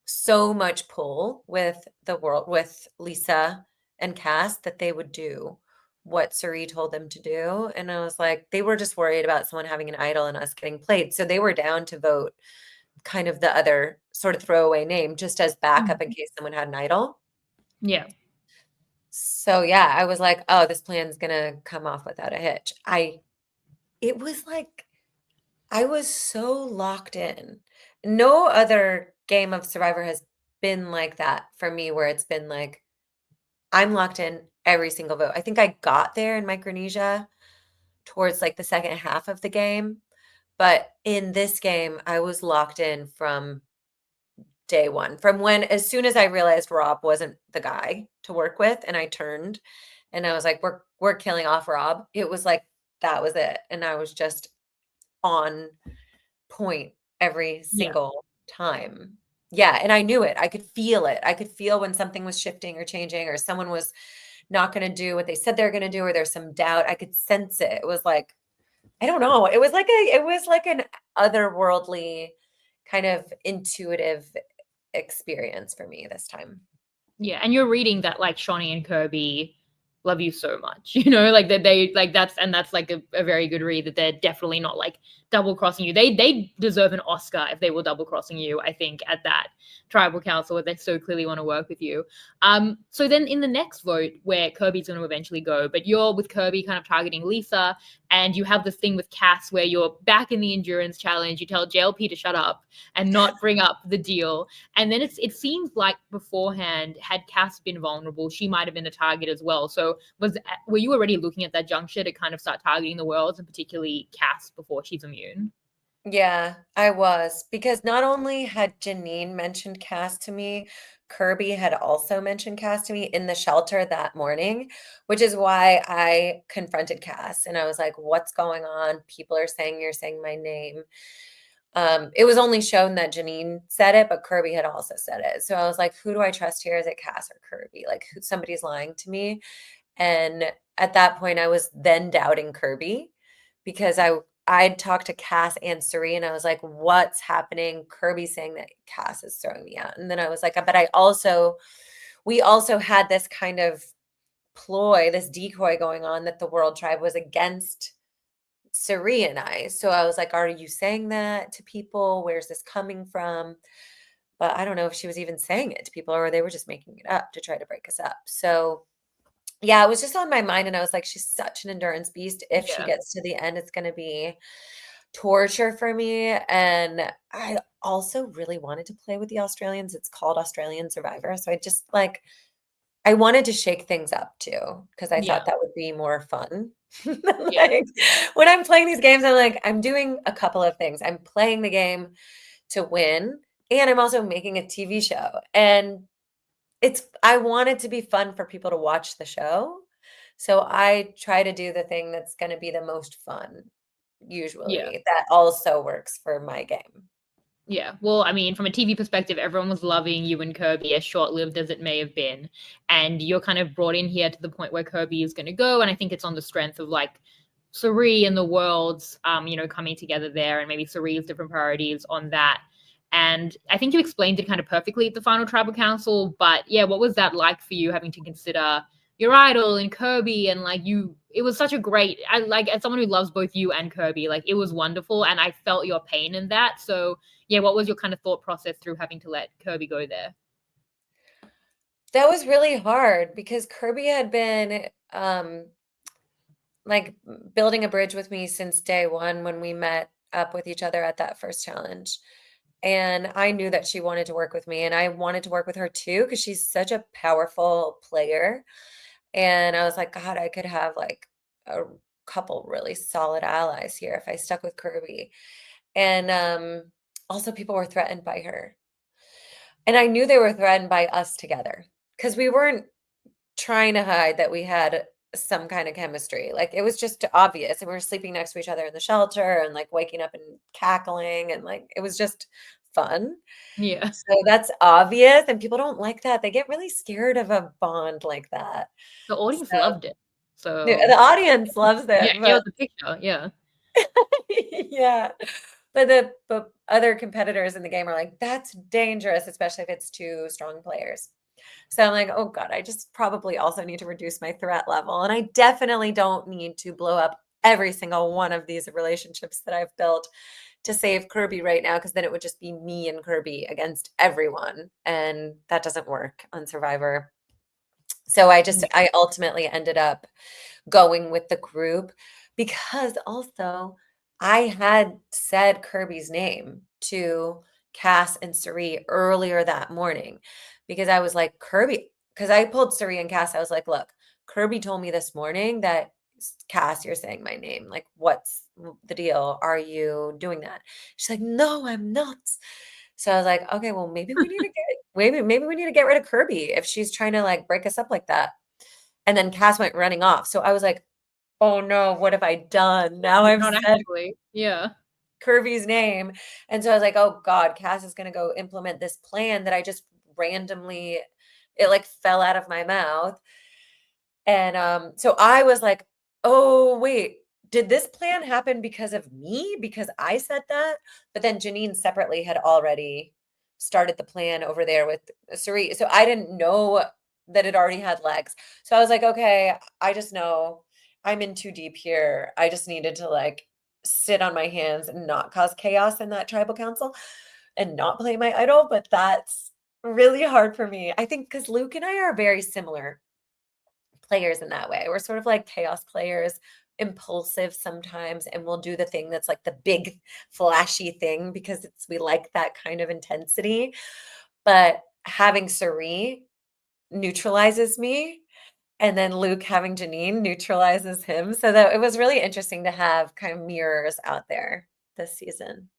so much pull with the world, with Lisa and Cass, that they would do what Cerie told them to do. And I was like, they were just worried about someone having an idol and us getting played. So they were down to vote kind of the other sort of throwaway name just as backup in case someone had an idol. Yeah. So yeah, I was like, oh, this plan's gonna come off without a hitch. It was like I was so locked in. No other game of Survivor has been like that for me, where it's been like, I'm locked in every single vote. I think I got there in Micronesia towards like the second half of the game. But in this game, I was locked in from day one, from when, as soon as I realized Rob wasn't the guy to work with, and I turned and I was like, we're killing off Rob. It was like that was it. And I was just on point every Yeah. single time. Yeah, and I knew it. I could feel it. I could feel when something was shifting or changing, or someone was not going to do what they said they're going to do, or there's some doubt. I could sense it. It was like, I don't know. It was like an otherworldly kind of intuitive experience for me this time. Yeah, and you're reading that like Shawnee and Kirby love you so much, you know, like that they like that's like a very good read that they're definitely not like double crossing you. They deserve an Oscar if they were double crossing you, I think, at that tribal council where they so clearly want to work with you. So then in the next vote where Kirby's gonna eventually go, but you're with Kirby kind of targeting Lisa, and you have this thing with Cass where you're back in the endurance challenge, you tell JLP to shut up and not bring up the deal. And then it seems like beforehand, had Cass been vulnerable, she might have been a target as well. So were you already looking at that juncture to kind of start targeting the worlds, and particularly Cass before she's immune? Yeah, I was because not only had Janine mentioned Cass to me, Kirby had also mentioned Cass to me in the shelter that morning, which is why I confronted Cass and I was like, "What's going on? People are saying you're saying my name." It was only shown that Janine said it, but Kirby had also said it. So I was like, "Who do I trust here? Is it Cass or Kirby? Like, somebody's lying to me." And at that point, I was then doubting Kirby because I'd talked to Cass and Suri, and I was like, "What's happening?" Kirby's saying that Cass is throwing me out, and then I was like, "But we also had this kind of ploy, this decoy going on that the World Tribe was against Suri and I." So I was like, "Are you saying that to people? Where's this coming from?" But I don't know if she was even saying it to people or they were just making it up to try to break us up. So yeah, it was just on my mind, and I was like, "She's such an endurance beast. If she Yeah. gets to the end, it's gonna be torture for me." And I also really wanted to play with the Australians. It's called Australian Survivor, so I wanted to shake things up too because I Yeah. thought that would be more fun. Yeah. Like, when I'm playing these games, I'm like, I'm doing a couple of things. I'm playing the game to win, and I'm also making a TV show, and I want it to be fun for people to watch the show, so I try to do the thing that's gonna be the most fun, Yeah. usually, that also works for my game. Yeah. Well, I mean, from a TV perspective, everyone was loving you and Kirby, as short-lived as it may have been. And you're kind of brought in here to the point where Kirby is going to go. And I think it's on the strength of like Suri and the worlds, coming together there, and maybe Suri's different priorities on that. And I think you explained it kind of perfectly at the final tribal council. But yeah, what was that like for you having to consider your idol and Kirby and like you it was such a great I like as someone who loves both you and Kirby, like it was wonderful and I felt your pain in that. So yeah, what was your kind of thought process through having to let Kirby go there? That was really hard because Kirby had been, like, building a bridge with me since day 1 when we met up with each other at that first challenge, and I knew that she wanted to work with me, and I wanted to work with her too because she's such a powerful player, and I was like, "God, I could have, like, a couple really solid allies here if I stuck with Kirby." And, also people were threatened by her, and I knew they were threatened by us together because we weren't trying to hide that we had some kind of chemistry. Like, it was just obvious, and we were sleeping next to each other in the shelter and, like, waking up and cackling, and, like, it was just fun. Yeah. So that's obvious, and people don't like that. They get really scared of a bond like that. The So audience loved it. the So audience loves yeah, it, it but was a picture. Yeah. yeah. But other competitors in the game are like, "That's dangerous," especially if it's 2 strong players. So I'm like, "Oh god, I just probably also need to reduce my threat level, and I definitely don't need to blow up every single one of these relationships that I've built to save Kirby right now, because then it would just be me and Kirby against everyone, and that doesn't work on Survivor." So Yeah. I ultimately ended up going with the group because also I had said Kirby's name to Cass and Suri earlier that morning because I was like, "Kirby," because I pulled Suri and Cass. I was like, "Look, Kirby told me this morning that Cass, you're saying my name. Like, what's the deal? Are you doing that?" She's like, "No, I'm not." So I was like, "Okay, well, maybe we need to get rid of Kirby if she's trying to like break us up like that." And then Cass went running off. So I was like, "Oh no, what have I done? Now I've Not said actively. Yeah. Kirby's name." And so I was like, "Oh God, Cass is gonna go implement this plan that I just randomly it like fell out of my mouth." And so I was like, "Oh, wait, did this plan happen because of me? Because I said that?" But then Janine separately had already started the plan over there with Suri. So I didn't know that it already had legs. So I was like, "Okay, I just know I'm in too deep here. I just needed to like sit on my hands and not cause chaos in that tribal council and not play my idol." But that's really hard for me. I think because Luke and I are very similar players in that way. We're sort of like chaos players, impulsive sometimes, and we'll do the thing that's like the big flashy thing because we like that kind of intensity. But having Suri neutralizes me, and then Luke having Janine neutralizes him. So that it was really interesting to have kind of mirrors out there this season.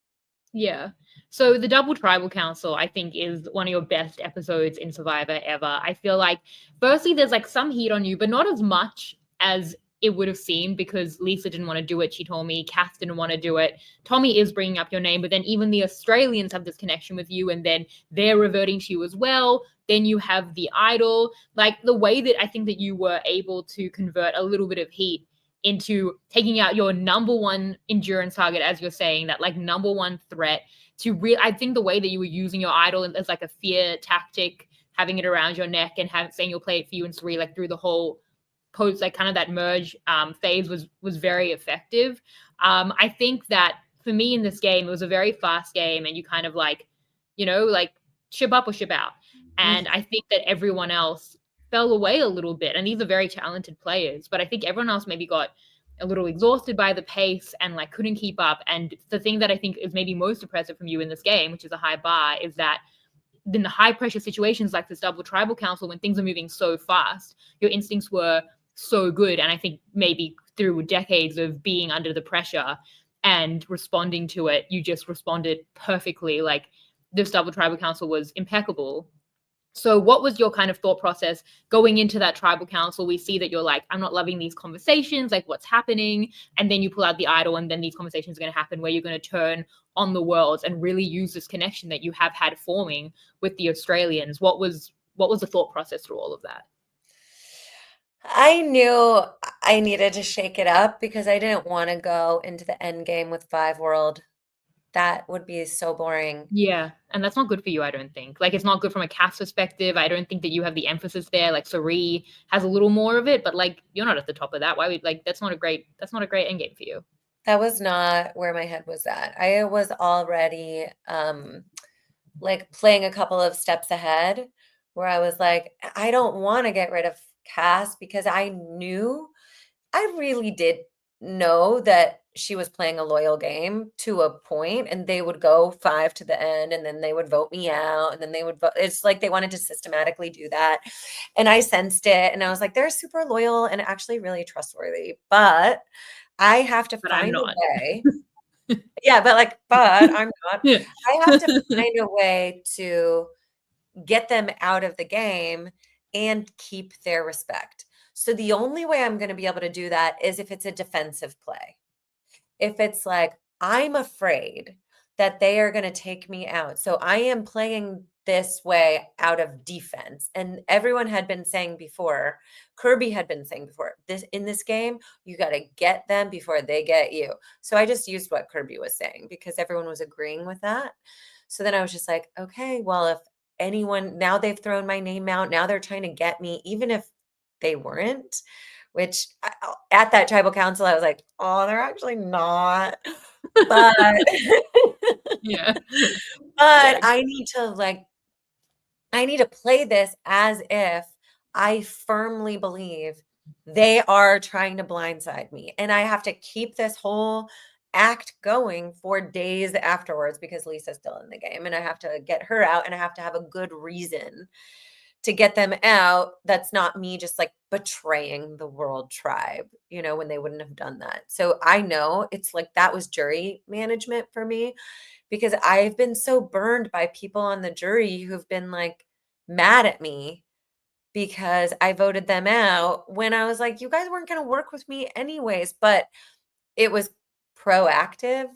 Yeah. So the Double Tribal Council, I think, is one of your best episodes in Survivor ever. I feel like, firstly, there's like some heat on you, but not as much as it would have seemed because Lisa didn't want to do it. She told me Kath didn't want to do it. Tommy is bringing up your name, but then even the Australians have this connection with you, and then they're reverting to you as well. Then you have the idol. Like the way that I think that you were able to convert a little bit of heat into taking out your number one endurance target, as you're saying, that like number one threat to real. I think the way that you were using your idol as like a fear tactic, having it around your neck and saying you'll play it for you and Sri, like through the whole post, like kind of that merge phase was very effective. I think that for me in this game, it was a very fast game, and you kind of like, like ship up or ship out. And I think that everyone else fell away a little bit. And these are very talented players, but I think everyone else maybe got a little exhausted by the pace and like couldn't keep up. And the thing that I think is maybe most impressive from you in this game, which is a high bar, is that in the high pressure situations like this double tribal council, when things are moving so fast, your instincts were so good. And I think maybe through decades of being under the pressure and responding to it, you just responded perfectly. Like this double tribal council was impeccable. So what was your kind of thought process going into that tribal council? We see that you're like, I'm not loving these conversations, like what's happening? And then you pull out the idol, and then these conversations are going to happen where you're going to turn on the worlds and really use this connection that you have had forming with the Australians. What was the thought process through all of that? I knew I needed to shake it up because I didn't want to go into the end game with five world. That would be so boring. Yeah, and that's not good for you, I don't think. Like, it's not good from a cast perspective. I don't think that you have the emphasis there. Like, Sari has a little more of it, but like, you're not at the top of that. Why would like that's not a great end game for you. That was not where my head was at. I was already like playing a couple of steps ahead where I was like, I don't want to get rid of Cass because I really did know that she was playing a loyal game to a point, and they would go five to the end, and then they would vote me out, and then they would vote. It's like they wanted to systematically do that. And I sensed it, and I was like, they're super loyal and actually really trustworthy, but I have to But I'm find a not. way. Yeah, but I'm not. Yeah. I have to find a way to get them out of the game and keep their respect. So the only way I'm going to be able to do that is if it's a defensive play. If it's like, I'm afraid that they are going to take me out. So I am playing this way out of defense. And everyone had been saying before, Kirby had been saying before, this in this game, you got to get them before they get you. So I just used what Kirby was saying because everyone was agreeing with that. So then I was just like, okay, well, if anyone now they've thrown my name out, now they're trying to get me, even if they weren't, which at that tribal council, I was like, oh, they're actually not. But Yeah. but Yeah. I need to play this as if I firmly believe they are trying to blindside me. And I have to keep this whole act going for days afterwards because Lisa's still in the game and I have to get her out and I have to have a good reason to get them out. That's not me just like betraying the world tribe, when they wouldn't have done that. So I know it's like that was jury management for me because I've been so burned by people on the jury who've been like mad at me because I voted them out when I was like, you guys weren't going to work with me anyways. But it was proactive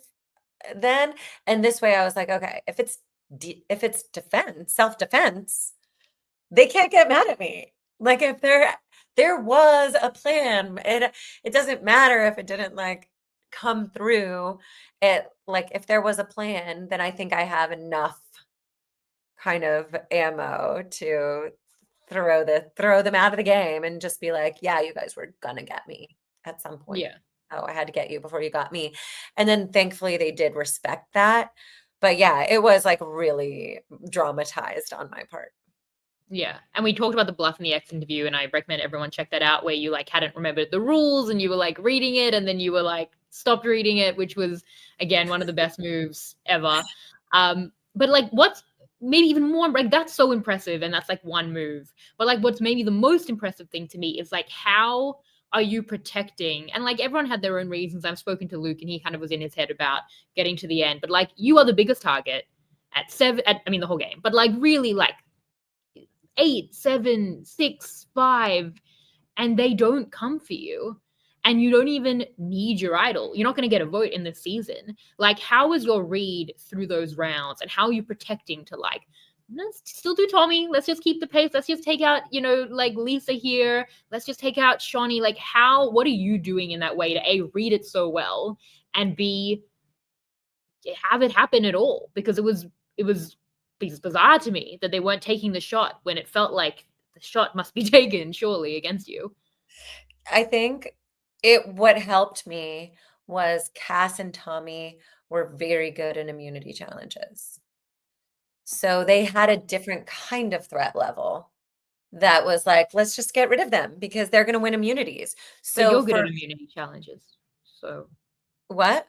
then. And this way I was like, okay, if it's defense, self-defense, they can't get mad at me. Like if there was a plan, it doesn't matter if it didn't like come through. It like if there was a plan, then I think I have enough kind of ammo to throw them out of the game and just be like, yeah, you guys were gonna get me at some point. Yeah. Oh, I had to get you before you got me. And then thankfully they did respect that. But yeah, it was like really dramatized on my part. Yeah. And we talked about the Bluff in the X interview, and I recommend everyone check that out, where you like hadn't remembered the rules and you were like reading it, and then you were like stopped reading it, which was again one of the best moves ever. But like what's maybe even more like that's so impressive, and that's like one move. But like what's maybe the most impressive thing to me is like how are you protecting? And like everyone had their own reasons. I've spoken to Luke and he kind of was in his head about getting to the end, but like you are the biggest target at seven, I mean, the whole game, but like really like 8, 7, 6, 5, and they don't come for you. And you don't even need your idol. You're not going to get a vote in this season. Like, how is your read through those rounds? And how are you protecting to, like, let's still do Tommy. Let's just keep the pace. Let's just take out, like Lisa here. Let's just take out Shawnee. Like, what are you doing in that way to A, read it so well, and B, have it happen at all? Because it was bizarre to me that they weren't taking the shot when it felt like the shot must be taken, surely, against you. I think what helped me was Cass and Tommy were very good in immunity challenges. So they had a different kind of threat level that was like, let's just get rid of them because they're going to win immunities. But So you're good for at immunity challenges. So, what?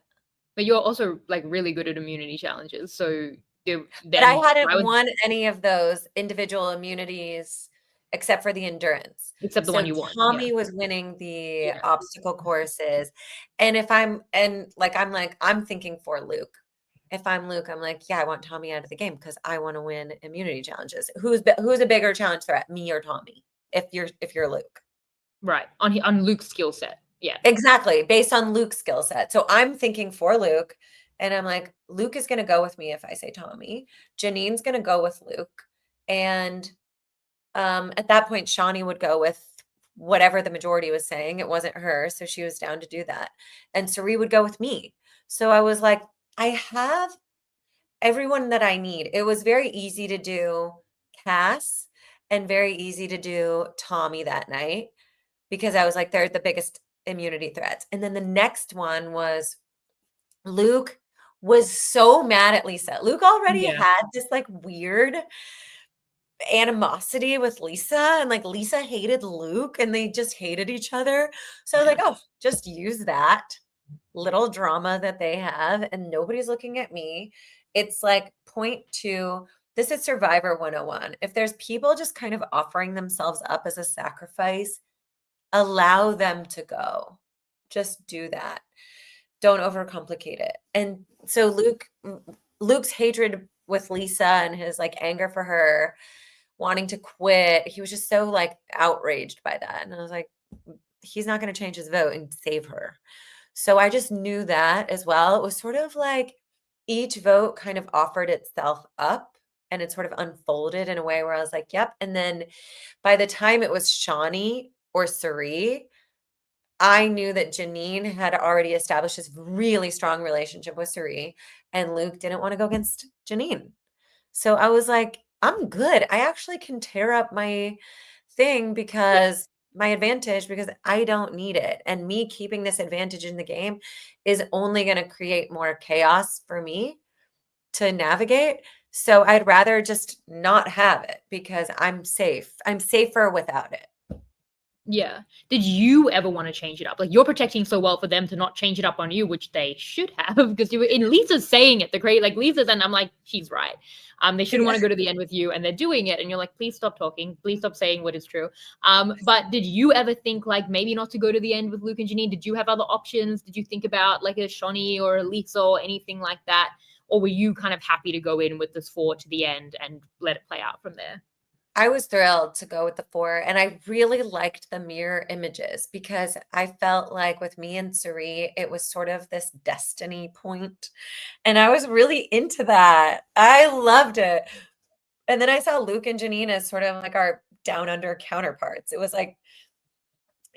but you're also like really good at immunity challenges. So But I then hadn't I would, won any of those individual immunities except for the endurance. except the So one you won. Yeah. Tommy was winning the Yeah. obstacle courses. And I'm thinking for Luke. If I'm Luke, I'm like, yeah, I want Tommy out of the game because I want to win immunity challenges. Who's a bigger challenge threat, me or Tommy? If you're Luke. Right. On Luke's skill set. Yeah. Exactly, based on Luke's skill set. So I'm thinking for Luke, and I'm like, Luke is going to go with me if I say Tommy. Janine's going to go with Luke. And at that point, Shawnee would go with whatever the majority was saying. It wasn't her, so she was down to do that. And Sari would go with me. So I was like, I have everyone that I need. It was very easy to do Cass and very easy to do Tommy that night because I was like, they're the biggest immunity threats. And then the next one was Luke was so mad at Lisa. Luke already Yeah. had this like weird animosity with Lisa, and like Lisa hated Luke and they just hated each other. So I was like, oh, just use that little drama that they have and nobody's looking at me. It's like point two. This is Survivor 101. If there's people just kind of offering themselves up as a sacrifice, allow them to go. Just do that. Don't overcomplicate it. And so Luke's hatred with Lisa and his like anger for her, wanting to quit, he was just so like outraged by that. And I was like, he's not going to change his vote and save her. So I just knew that as well. It was sort of like each vote kind of offered itself up and it sort of unfolded in a way where I was like, yep. And then by the time it was Shawnee or Sari, I knew that Janine had already established this really strong relationship with Sari, and Luke didn't want to go against Janine. So I was like, I'm good. I actually can tear up my thing Yeah. because my advantage, because I don't need it. And me keeping this advantage in the game is only going to create more chaos for me to navigate. So I'd rather just not have it because I'm safe. I'm safer without it. Yeah. Did you ever want to change it up? Like you're protecting so well for them to not change it up on you, which they should have, because you were in Lisa's saying it, the great like Lisa's, and I'm like, she's right. They shouldn't want to go to the end with you, and they're doing it, and you're like, please stop talking, please stop saying what is true. But did you ever think like maybe not to go to the end with Luke and Janine? Did you have other options? Did you think about like a Shawnee or a Lisa or anything like that? Or were you kind of happy to go in with this 4 to the end and let it play out from there? I was thrilled to go with the 4, and I really liked the mirror images because I felt like with me and Sari, it was sort of this destiny point, and I was really into that. I loved it. And then I saw Luke and Janine as sort of like our down under counterparts. It was like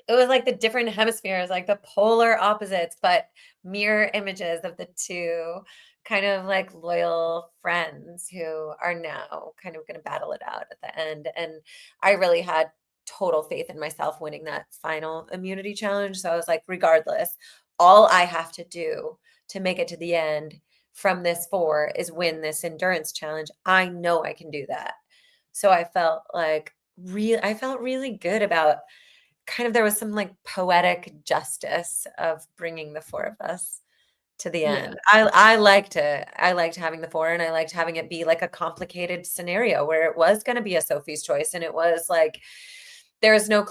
the different hemispheres, like the polar opposites, but mirror images of the two kind of like loyal friends who are now kind of going to battle it out at the end. And I really had total faith in myself winning that final immunity challenge. So I was like, regardless, all I have to do to make it to the end from this 4 is win this endurance challenge. I know I can do that. So I felt really good about kind of there was some like poetic justice of bringing the 4 of us to the Yeah. end. I liked it. I liked having the 4 and I liked having it be like a complicated scenario where it was going to be a Sophie's choice and it was like there's no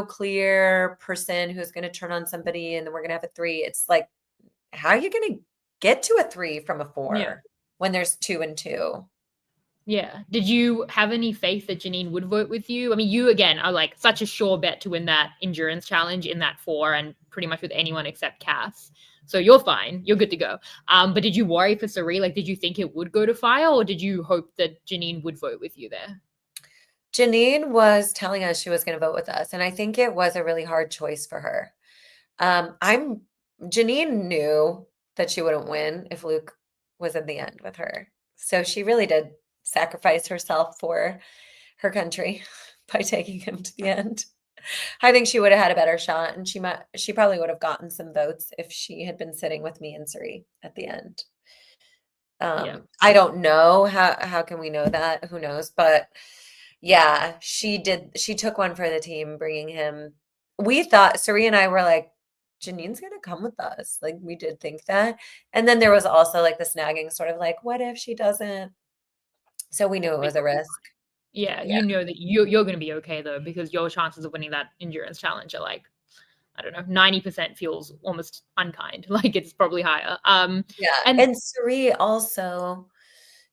clear person who's going to turn on somebody and then we're going to have a 3. It's like, how are you going to get to a 3 from a Yeah. 4 when there's 2 and 2? Yeah. Did you have any faith that Janine would vote with you? I mean, you again are like such a sure bet to win that endurance challenge in that 4 and pretty much with anyone except Cass. So you're fine. You're good to go. But did you worry for Sari? Like, did you think it would go to fire or did you hope that Janine would vote with you there? Janine was telling us she was going to vote with us, and I think it was a really hard choice for her. I'm Janine knew that she wouldn't win if Luke was in the end with her. So she really did sacrifice herself for her country by taking him to the end. I think she would have had a better shot, and she probably would have gotten some votes if she had been sitting with me and Suri at the end. Yeah. I don't know how can we know that? Who knows? But yeah, she did. She took one for the team, bringing him. We thought Suri and I were like, Janine's gonna come with us. Like we did think that, and then there was also like the snagging, sort of like, what if she doesn't? So we knew it was a risk. Yeah, Yeah, you know that you're going to be okay though because your chances of winning that endurance challenge are like I don't know, 90% feels almost unkind. Like it's probably higher. yeah. And And Suri also,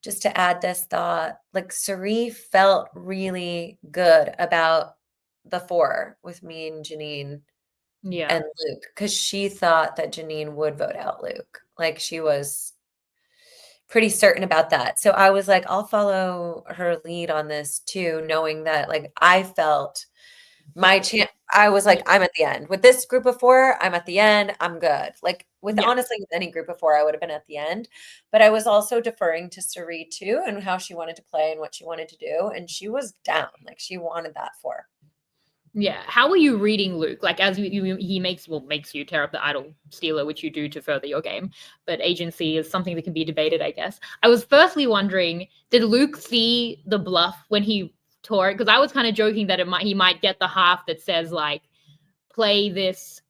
just to add this thought, like Suri felt really good about the 4 with me and Janine yeah. and Luke because she thought that Janine would vote out Luke. Like she was pretty certain about that. So I was like, I'll follow her lead on this too, knowing that like I felt my chance. I was Yeah. like, I'm at the end. With this group of 4, I'm at the end. I'm good. Like with Yeah. honestly, with any group of 4, I would have been at the end. But I was also deferring to Sari too and how she wanted to play and what she wanted to do. And she was down. Like she wanted that 4. Yeah. How are you reading Luke? Like as he makes you tear up the idol stealer, which you do to further your game. But agency is something that can be debated, I guess. I was firstly wondering, did Luke see the bluff when he tore it? Because I was kind of joking that he might get the half that says like play this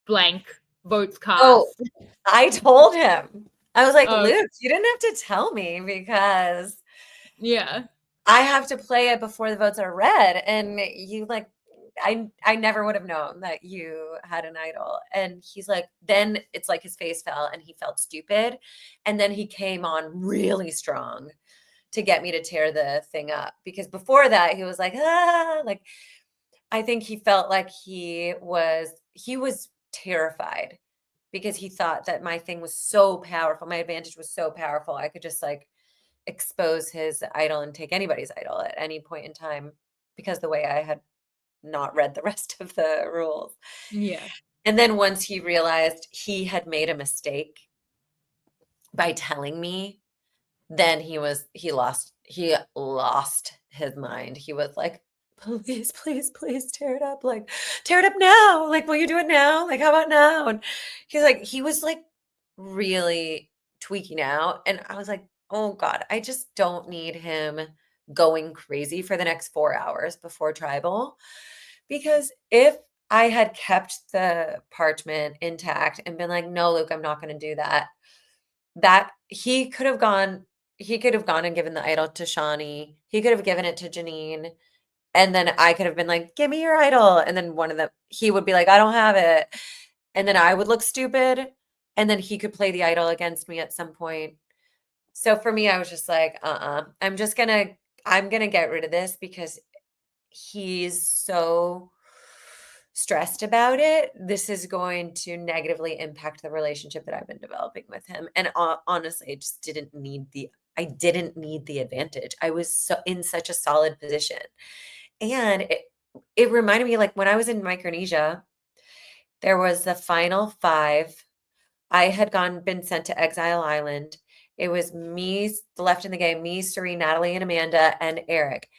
blank votes Oh, cast. I told him. I was like, Oh, Luke, you didn't have to tell me because yeah. I have to play it before the votes are read. And you like, I never would have known that you had an idol. And he's like, then it's like his face fell and he felt stupid. And then he came on really strong to get me to tear the thing up. Because before that, he was like, like I think he felt like he was terrified because he thought that my thing was so powerful. My advantage was so powerful. I could just like expose his idol and take anybody's idol at any point in time because the way I had not read the rest of the rules. Yeah. And then once he realized he had made a mistake by telling me, then he lost his mind. He was like, please, please, please tear it up. Like, tear it up now. Like, will you do it now? Like, how about now? And he was like really tweaking out. And I was like, oh God, I just don't need him going crazy for the next 4 hours before tribal. Because if I had kept the parchment intact and been like, no, Luke, I'm not going to do that, that he could have gone and given the idol to Shawnee. He could have given it to Janine. And then I could have been like, give me your idol. And then one of them, he would be like, I don't have it. And then I would look stupid. And then he could play the idol against me at some point. So for me, I was just like, I'm gonna get rid of this because he's so stressed about it. This is going to negatively impact the relationship that I've been developing with him. And honestly, I didn't need the advantage. I was in such a solid position. And it reminded me like when I was in Micronesia, there was the final 5. I had been sent to Exile Island. It was me left in the game, me, Serene, Natalie, and Amanda, and Eric.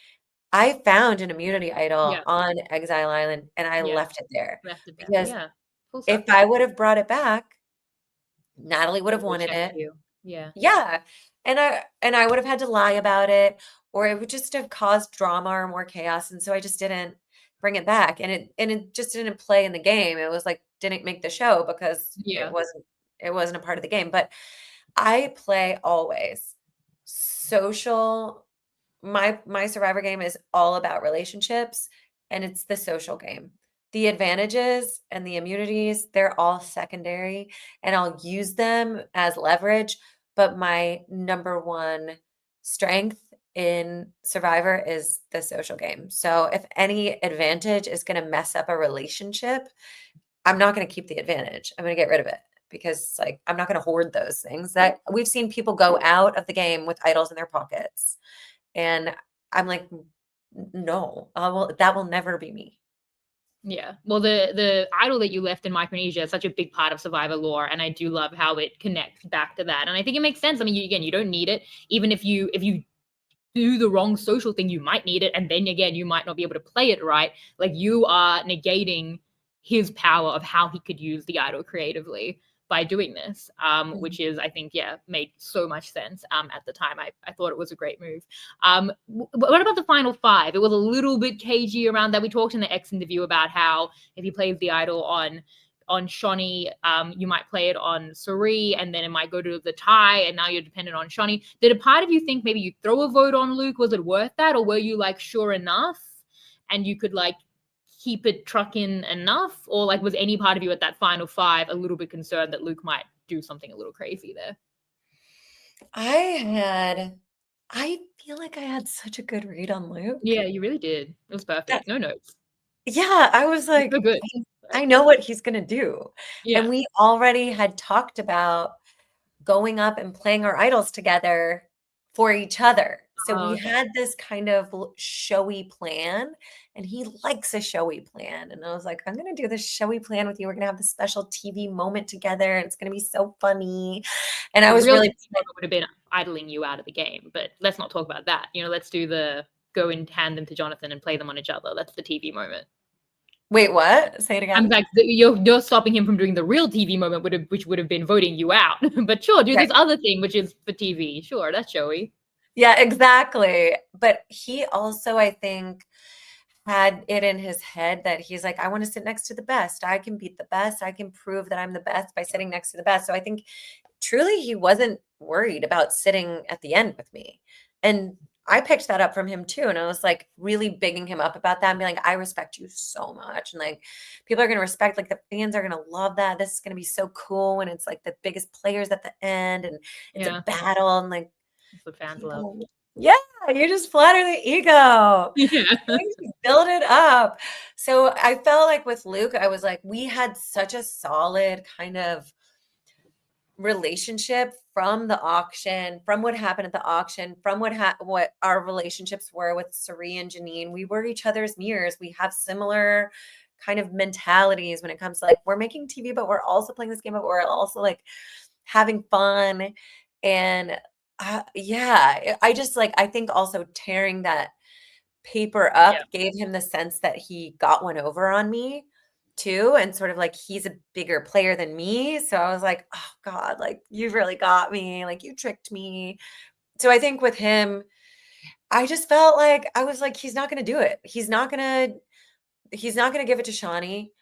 I found an immunity idol Yeah. on Exile Island and I Yeah. left it there Left it there. because Yeah. Full if circle. I would have brought it back, Natalie would They have would have wanted checked it. you. Yeah. Yeah. And I would have had to lie about it or it would just have caused drama or more chaos. And so I just didn't bring it back. And it just didn't play in the game. It was like didn't make the show because it Yeah. wasn't a part of the game. But I play always social my Survivor game is all about relationships, and it's the social game. The advantages and the immunities, they're all secondary, and I'll use them as leverage, but my number one strength in Survivor is the social game. So if any advantage is gonna mess up a relationship, I'm not gonna keep the advantage. I'm gonna get rid of it because, like, I'm not gonna hoard those things. That we've seen people go out of the game with idols in their pockets, and I'm like, No, that will never be me." Yeah. Well, the idol that you left in Micronesia is such a big part of Survivor lore, and I do love how it connects back to that. And I think it makes sense. I mean, again, you don't need it. Even if you do the wrong social thing, you might need it, and then again, you might not be able to play it right. Like you are negating his power of how he could use the idol creatively by doing this, Mhm. which is, I think, yeah, made so much sense at the time. I thought it was a great move. What about the final five? It was a little bit cagey around that. We talked in the X interview about how if he plays the idol on Shawnee, you might play it on Suri, and then it might go to the tie, and now you're dependent on Shawnee. Did a part of you think maybe you throw a vote on Luke? Was it worth that, or were you like sure enough, and you could like keep it trucking enough, or like was any part of you at that final five a little bit concerned that Luke might do something a little crazy there? I had I feel like I had such a good read on Luke. Yeah, you really did. It was That perfect. No notes. Yeah, I was It's so like, good. I know what he's gonna do, and Yeah. we already had talked about going up and playing our idols together for each other. So Oh, we okay. had this kind of showy plan, and he likes a showy plan. And I was like, I'm going to do this showy plan with you. We're going to have this special TV moment together, and it's going to be so funny. And I The was real really TV moment would have been idling you out of the game, but let's not talk about that. Let's do the go and hand them to Jonathan and play them on each other. That's the TV moment. wait, what? Say it I'm again. like, you're stopping him from doing the real TV moment, which would have been voting you out. But sure, do Right. this other thing, which is for TV. Sure, that's showy. Yeah, exactly. But he also, I think, had it in his head that he's like, I want to sit next to the best. I can beat the best. I can prove that I'm the best by sitting next to the best. So I think truly he wasn't worried about sitting at the end with me. And I picked that up from him too. And I was like really bigging him up about that and being like, I respect you so much. And like people are gonna respect, like the fans are gonna love that. This is gonna be so cool when it's like the biggest players at the end and it's a Yeah, battle and like that's what fans love. people, yeah, you just flatter the ego. Yeah, You build it up. So I felt like with Luke, I was like, we had such a solid kind of relationship from the auction, from what happened at the auction, from what our relationships were with Suri and Janine. We were each other's mirrors. We have similar kind of mentalities when it comes to like we're making TV, but we're also playing this game, but we're also like having fun. And yeah, I just like I think also tearing that paper yeah, up gave him the sense that he got one over on me too, and sort of like he's a bigger player than me. So I was like, oh God, like you really got me, like you tricked me. So I think with him, I just felt like I was like, he's not gonna do it. He's not gonna give it to Shawnee.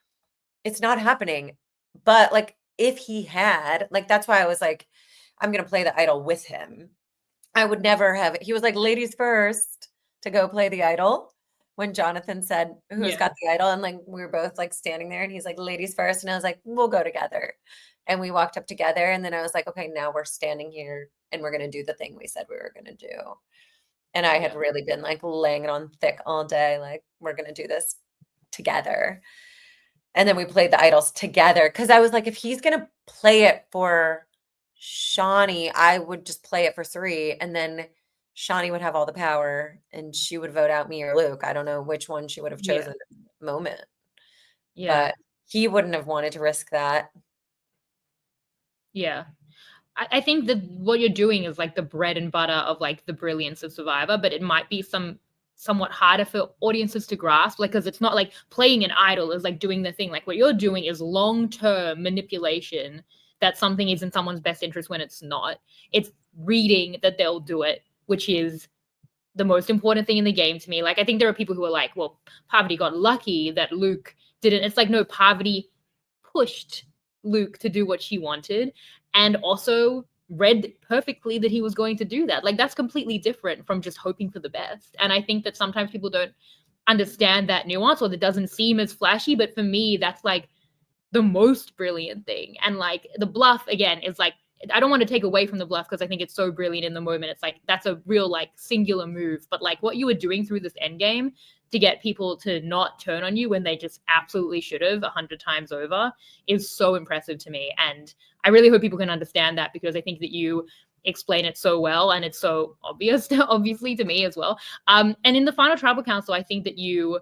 It's not happening. But like if he had, like that's why I was like, I'm gonna play the idol with him. I would never have he was like, "Ladies first," to go play the idol when Jonathan said, "Who's yeah, got the idol?" And, like, we were both, like, standing there, and he's like, "Ladies first," and I was like, "We'll go together." And we walked up together, and then I was like, "Okay, now we're standing here, and we're gonna do the thing we said we were gonna do." And I had yeah, really been, like, laying it on thick all day, like, "We're gonna do this together." And then we played the idols together because I was like, if he's gonna play it for Shawnee, I would just play it for Suri, and then Shawnee would have all the power, and she would vote out me or Luke. I don't know which one she would have yeah, chosen at the moment, yeah, but he wouldn't have wanted to risk that. yeah. I think that what you're doing is like the bread and butter of like the brilliance of Survivor, but it might be somewhat harder for audiences to grasp, like because it's not like playing an idol is like doing the thing. Like what you're doing is long-term manipulation that something is in someone's best interest when it's not. It's reading that they'll do it, which is the most important thing in the game to me. Like I think there are people who are like, well, Parvati got lucky that Luke didn't. It's like, no, Parvati pushed Luke to do what she wanted. And also read perfectly that he was going to do that. Like, that's completely different from just hoping for the best. And I think that sometimes people don't understand that nuance, or that doesn't seem as flashy. But for me, that's like the most brilliant thing. And like the bluff again is like, I don't want to take away from the bluff because I think it's so brilliant in the moment. It's like that's a real like singular move. But like what you were doing through this end game to get people to not turn on you when they just absolutely should have 100 times over is so impressive to me. And I really hope people can understand that, because I think that you explain it so well, and it's so obvious obviously to me as well. And in the final tribal council, I think that you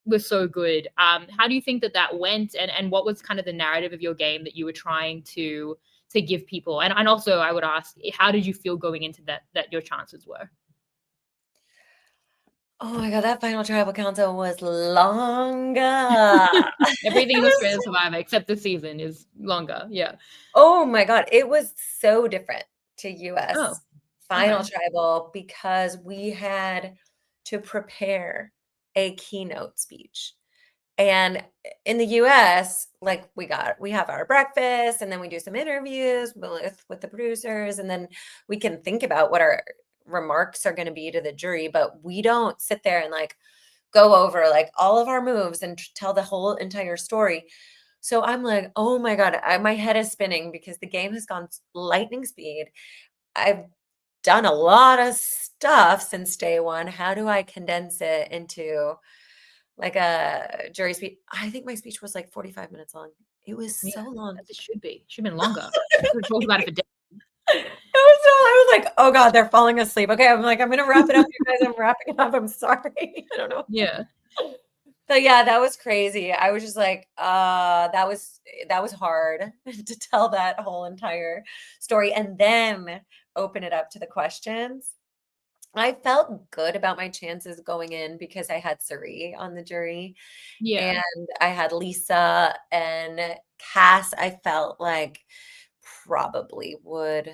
was so good. How do you think that that went, and what was kind of the narrative of your game that you were trying to give people? And also, I would ask, how did you feel going into that your chances were? Oh my God, that final tribal council was longer. Everything It in was Australian Survivor except the season is longer. Yeah. Oh my God, it was so different to Oh, US final okay. tribal because we had to prepare a keynote speech. And in the US, like we have our breakfast and then we do some interviews with the producers, and then we can think about what our remarks are going to be to the jury, but we don't sit there and like go over like all of our moves and tell the whole entire story. So I'm like, oh my God, my head is spinning because the game has gone lightning speed. I've done a lot of stuff since day one. How do I condense it into like a jury speech? I think my speech was like 45 minutes long. It was Yeah, so long. as it should be. Should have been longer. We could have talked about it for days. It was so, I was like, oh God, they're falling asleep. Okay, I'm like, I'm gonna wrap it up, you guys. I'm wrapping it up. I'm sorry. I don't know. Yeah. But yeah, that was crazy. I was just like, that was hard to tell that whole entire story and then open it up to the questions. I felt good about my chances going in because I had Sari on the jury Yeah. and I had Lisa and Cass. I felt like probably would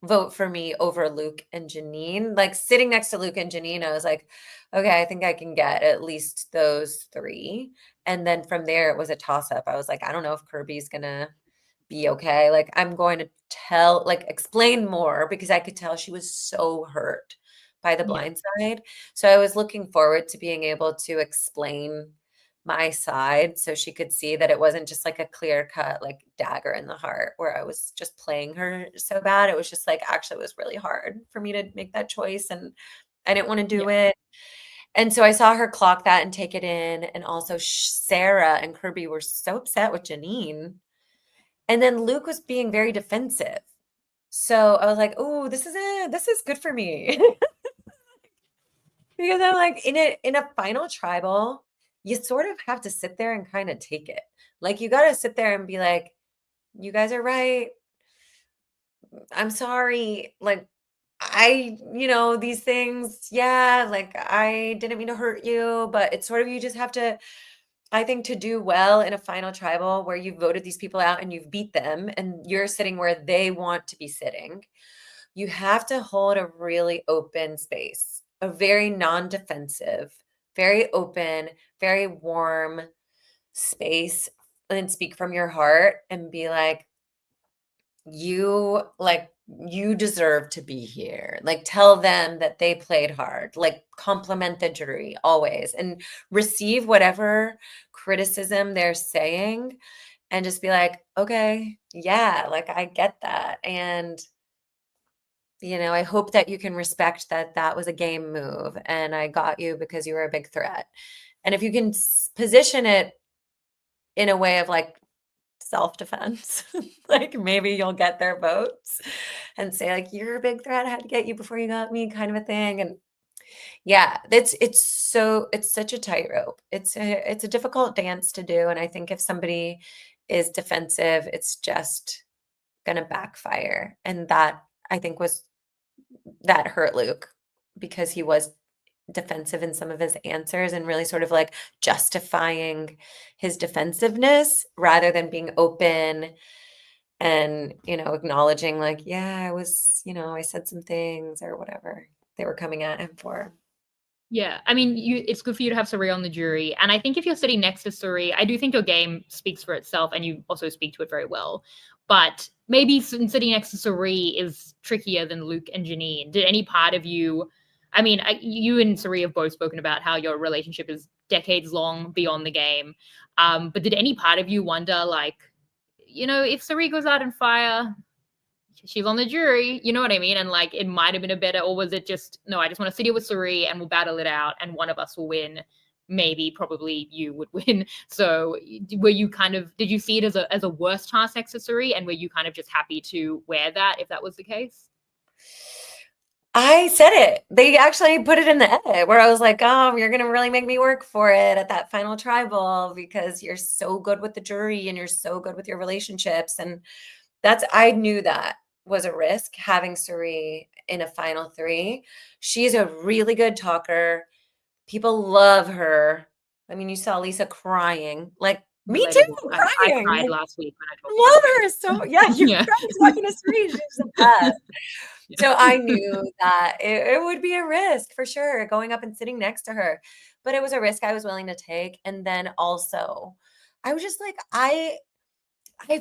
vote for me over Luke and Janine. Like sitting next to Luke and Janine, I was like, okay, I think I can get at least those three. And then from there, it was a toss up. I was like, I don't know if Kirby's gonna be okay. Like, I'm going to explain more because I could tell she was so hurt by the Yeah. blind side. So I was looking forward to being able to explain my side so she could see that it wasn't just like a clear cut like dagger in the heart where I was just playing her so bad. It was just like actually it was really hard for me to make that choice and I didn't want to Yeah. do it. And so I saw her clock that and take it in. And also Sarah and Kirby were so upset with Janine. And then Luke was being very defensive. So I was like, oh, this is it. This is good for me. Because I'm like in a final tribal, you sort of have to sit there and kind of take it. Like you got to sit there and be like, you guys are right. I'm sorry. Like these things, yeah, like I didn't mean to hurt you, but it's sort of you just have to I think to do well in a final tribal where you've voted these people out and you've beat them and you're sitting where they want to be sitting, you have to hold a really open space, a very non-defensive, very open, very warm space, and speak from your heart and be like, you deserve to be here. Like, tell them that they played hard. Like, compliment the jury always and receive whatever criticism they're saying and just be like, okay, yeah, like I get that. And I hope that you can respect that that was a game move and I got you because you were a big threat. And if you can position it in a way of like self-defense, like maybe you'll get their votes and say like you're a big threat, I had to get you before you got me kind of a thing. And yeah, it's such a tightrope. It's a difficult dance to do. And I think if somebody is defensive, it's just gonna backfire. And that I think was that hurt Luke because he was defensive in some of his answers and really sort of like justifying his defensiveness rather than being open and, acknowledging like, yeah, I was, I said some things or whatever they were coming at him for. Yeah, I mean, it's good for you to have Suri on the jury, and I think if you're sitting next to Suri, I do think your game speaks for itself, and you also speak to it very well. But maybe sitting next to Suri is trickier than Luke and Janine. Did any part of you? I mean, you and Suri have both spoken about how your relationship is decades long beyond the game. But did any part of you wonder, like, if Suri goes out in fire, she's on the jury, you know what I mean? And like it might have been a better, or was it just no, I just want to sit here with Suri and we'll battle it out and one of us will win. Maybe probably you would win. So were you kind of did you see it as a worse chance next to Suri and were you kind of just happy to wear that if that was the case? I said it. They actually put it in the edit where I was like, "Oh, you're gonna really make me work for it at that final tribal because you're so good with the jury and you're so good with your relationships." And I knew that was a risk having Suri in a final three. She's a really good talker. People love her. I mean, you saw Lisa crying. Like, me too, Relatable. I crying. cried Like, last week when I talked to love her. her so yeah, you Yeah. cried talking to Suri. She's the best. Yeah. So I knew that it would be a risk for sure going up and sitting next to her, but it was a risk I was willing to take. And then also, I was just like, I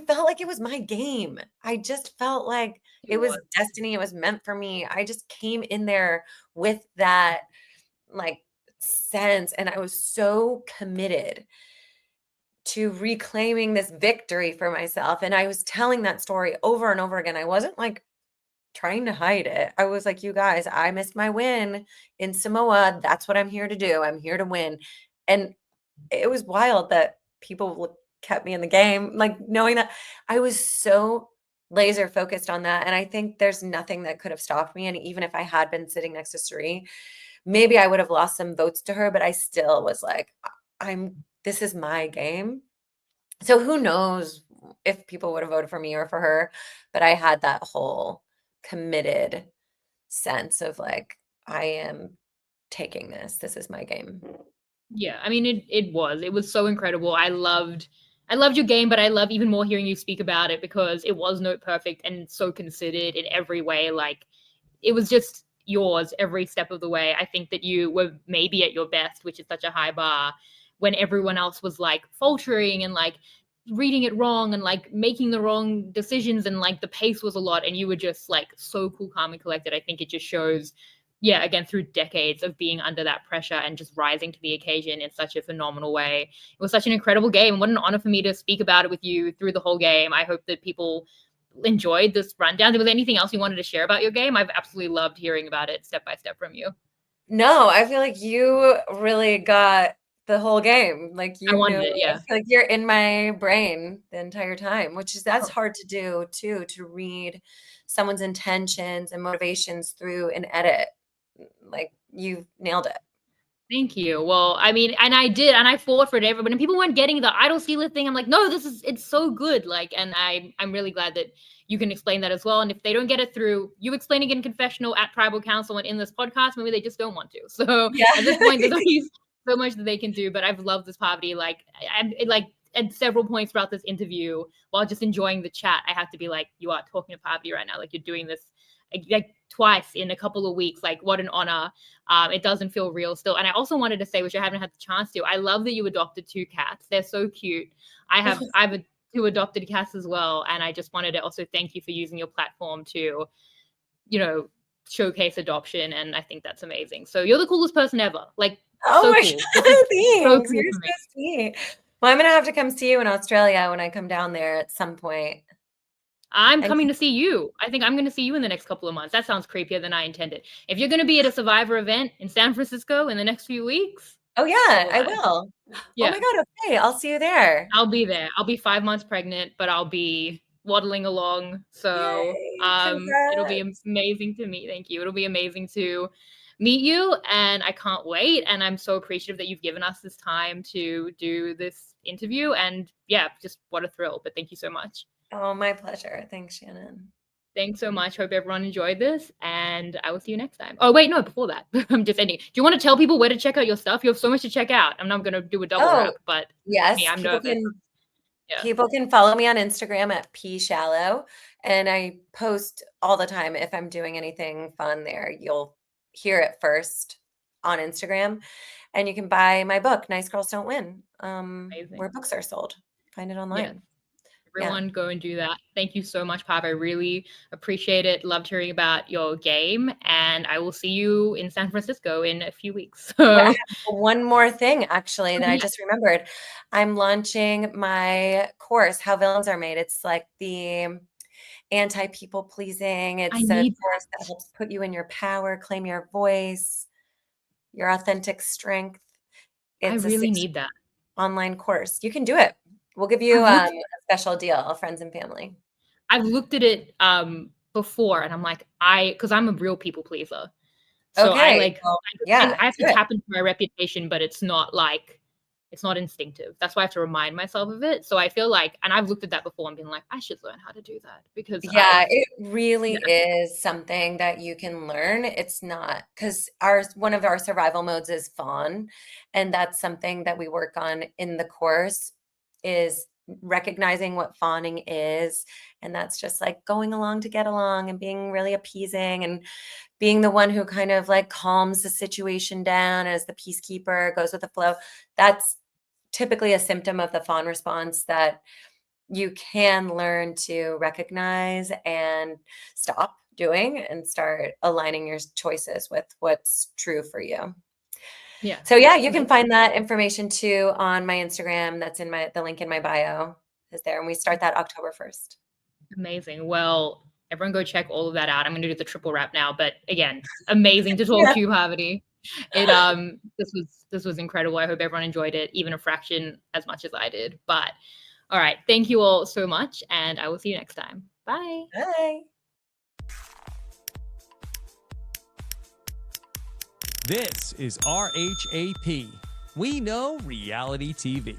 felt like it was my game. I just felt like It it was was. destiny. It was meant for me. I just came in there with that like sense, and I was so committed to reclaiming this victory for myself. And I was telling that story over and over again. I wasn't like trying to hide it. I was like, you guys, I missed my win in Samoa. That's what I'm here to do. I'm here to win. And it was wild that people kept me in the game, like knowing that I was so laser focused on that. And I think there's nothing that could have stopped me. And even if I had been sitting next to Suri, maybe I would have lost some votes to her, but I still was like, this is my game. So who knows if people would have voted for me or for her, but I had that whole committed sense of like, I am taking this. This is my game. Yeah, I mean it was so incredible. I loved your game, but I love even more hearing you speak about it because it was note perfect and so considered in every way. Like it was just yours every step of the way. I think that you were maybe at your best, which is such a high bar, when everyone else was like faltering and like reading it wrong and like making the wrong decisions and like the pace was a lot and you were just like so cool, calm and collected. I think it just shows, yeah, again, through decades of being under that pressure and just rising to the occasion in such a phenomenal way. It was such an incredible game. What an honor for me to speak about it with you through the whole game. I hope that people enjoyed this rundown. Was there anything else you wanted to share about your game? I've absolutely loved hearing about it step by step from you. No, I feel like you really got the whole game. Like I you wanted knew, it, I yeah. feel like you're in my brain the entire time, which is that's Oh, hard to do too, to read someone's intentions and motivations through an edit. Like you nailed it. thank you. Well, I mean, and I did, and I fought for it. Everybody, and people weren't getting the idol stealer thing. I'm like, no, it's so good. Like, and I'm really glad that you can explain that as well. And if they don't get it through you explaining it in confessional at tribal council and in this podcast, maybe they just don't want to. So at this Yeah. point, there's only so much that they can do. But I've loved this party. Like, like at several points throughout this interview, while just enjoying the chat, I have to be like, you are talking to Parvati right now. Like, you're doing this like twice in a couple of weeks. Like, what an honor. It doesn't feel real still. And I also wanted to say, which I haven't had the chance to, I love that you adopted two cats. They're so cute. I have two adopted cats as well. And I just wanted to also thank you for using your platform to, you know, showcase adoption. And I think that's amazing. So you're the coolest person ever. Like, Oh so my cool. This is God, so thanks. cool You're for me. so sweet. Well, I'm gonna have to come see you in Australia when I come down there at some point. I'm And coming to see you. I think I'm going to see you in the next couple of months. That sounds creepier than I intended. If you're going to be at a Survivor event in San Francisco in the next few weeks, oh so yeah, will I I. will. Oh Yeah. my God, okay, I'll see you there. I'll be there. I'll be 5 months pregnant, but I'll be waddling along. So, Yay, it'll be congrats. amazing to meet. Thank you. It'll be amazing to meet you, and I can't wait. And I'm so appreciative that you've given us this time to do this interview. And yeah, just what a thrill. But thank you so much. Oh, my pleasure. Thanks, Shannon. Thanks so much. Hope everyone enjoyed this, and I will see you next time. Oh, wait, no, before that, I'm just ending. Do you want to tell people where to check out your stuff? You have so much to check out. I'm not going to do a double Oh, wrap, but me, yes, I'm nervous. Yeah. people can follow me on Instagram at @pshallow, and I post all the time if I'm doing anything fun there. You'll hear it first. on Instagram, and you can buy my book, Nice Girls Don't Win, Amazing. where books are sold. Find it Yes. online. Yeah. Everyone go and do that. Thank you so much, Pav. I really appreciate it. Loved hearing about your game. And I will see you in San Francisco in a few weeks. Well, I So have one more thing actually that I yeah, just remembered. I'm launching my course, How Villains Are Made. It's like the anti-people pleasing. I It's a need course that that. helps put you in your power, claim your voice, your authentic strength. I It's a really 6 need that. online course. You can do it. We'll give you I've a looked special deal, friends and family. I've looked at it before and I'm like, because I'm a real people pleaser. So I Okay. like Well, yeah, I have to do it. tap into my reputation, but it's not like it's not instinctive. That's why I have to remind myself of it. So I feel like, and I've looked at that before and been like, I should learn how to do that because Yeah, I've it really yeah, is something that you can learn. It's not because our one of our survival modes is fawn, and that's something that we work on in the course is recognizing what fawning is, and that's just like going along to get along and being really appeasing and being the one who kind of like calms the situation down as the peacekeeper, goes with the flow. That's typically a symptom of the fawn response that you can learn to recognize and stop doing and start aligning your choices with what's true for you. yeah. So yeah, you can Amazing. find that information too on my Instagram. That's in the link in my bio is there. And we start that October 1st. Amazing. Well, everyone go check all of that out. I'm gonna do the triple wrap now. But again, amazing to talk Yeah. to you, Parvati. It this was incredible. I hope everyone enjoyed it, even a fraction as much as I did. But all right, thank you all so much, and I will see you next time. Bye. Bye. This is RHAP. We know reality TV.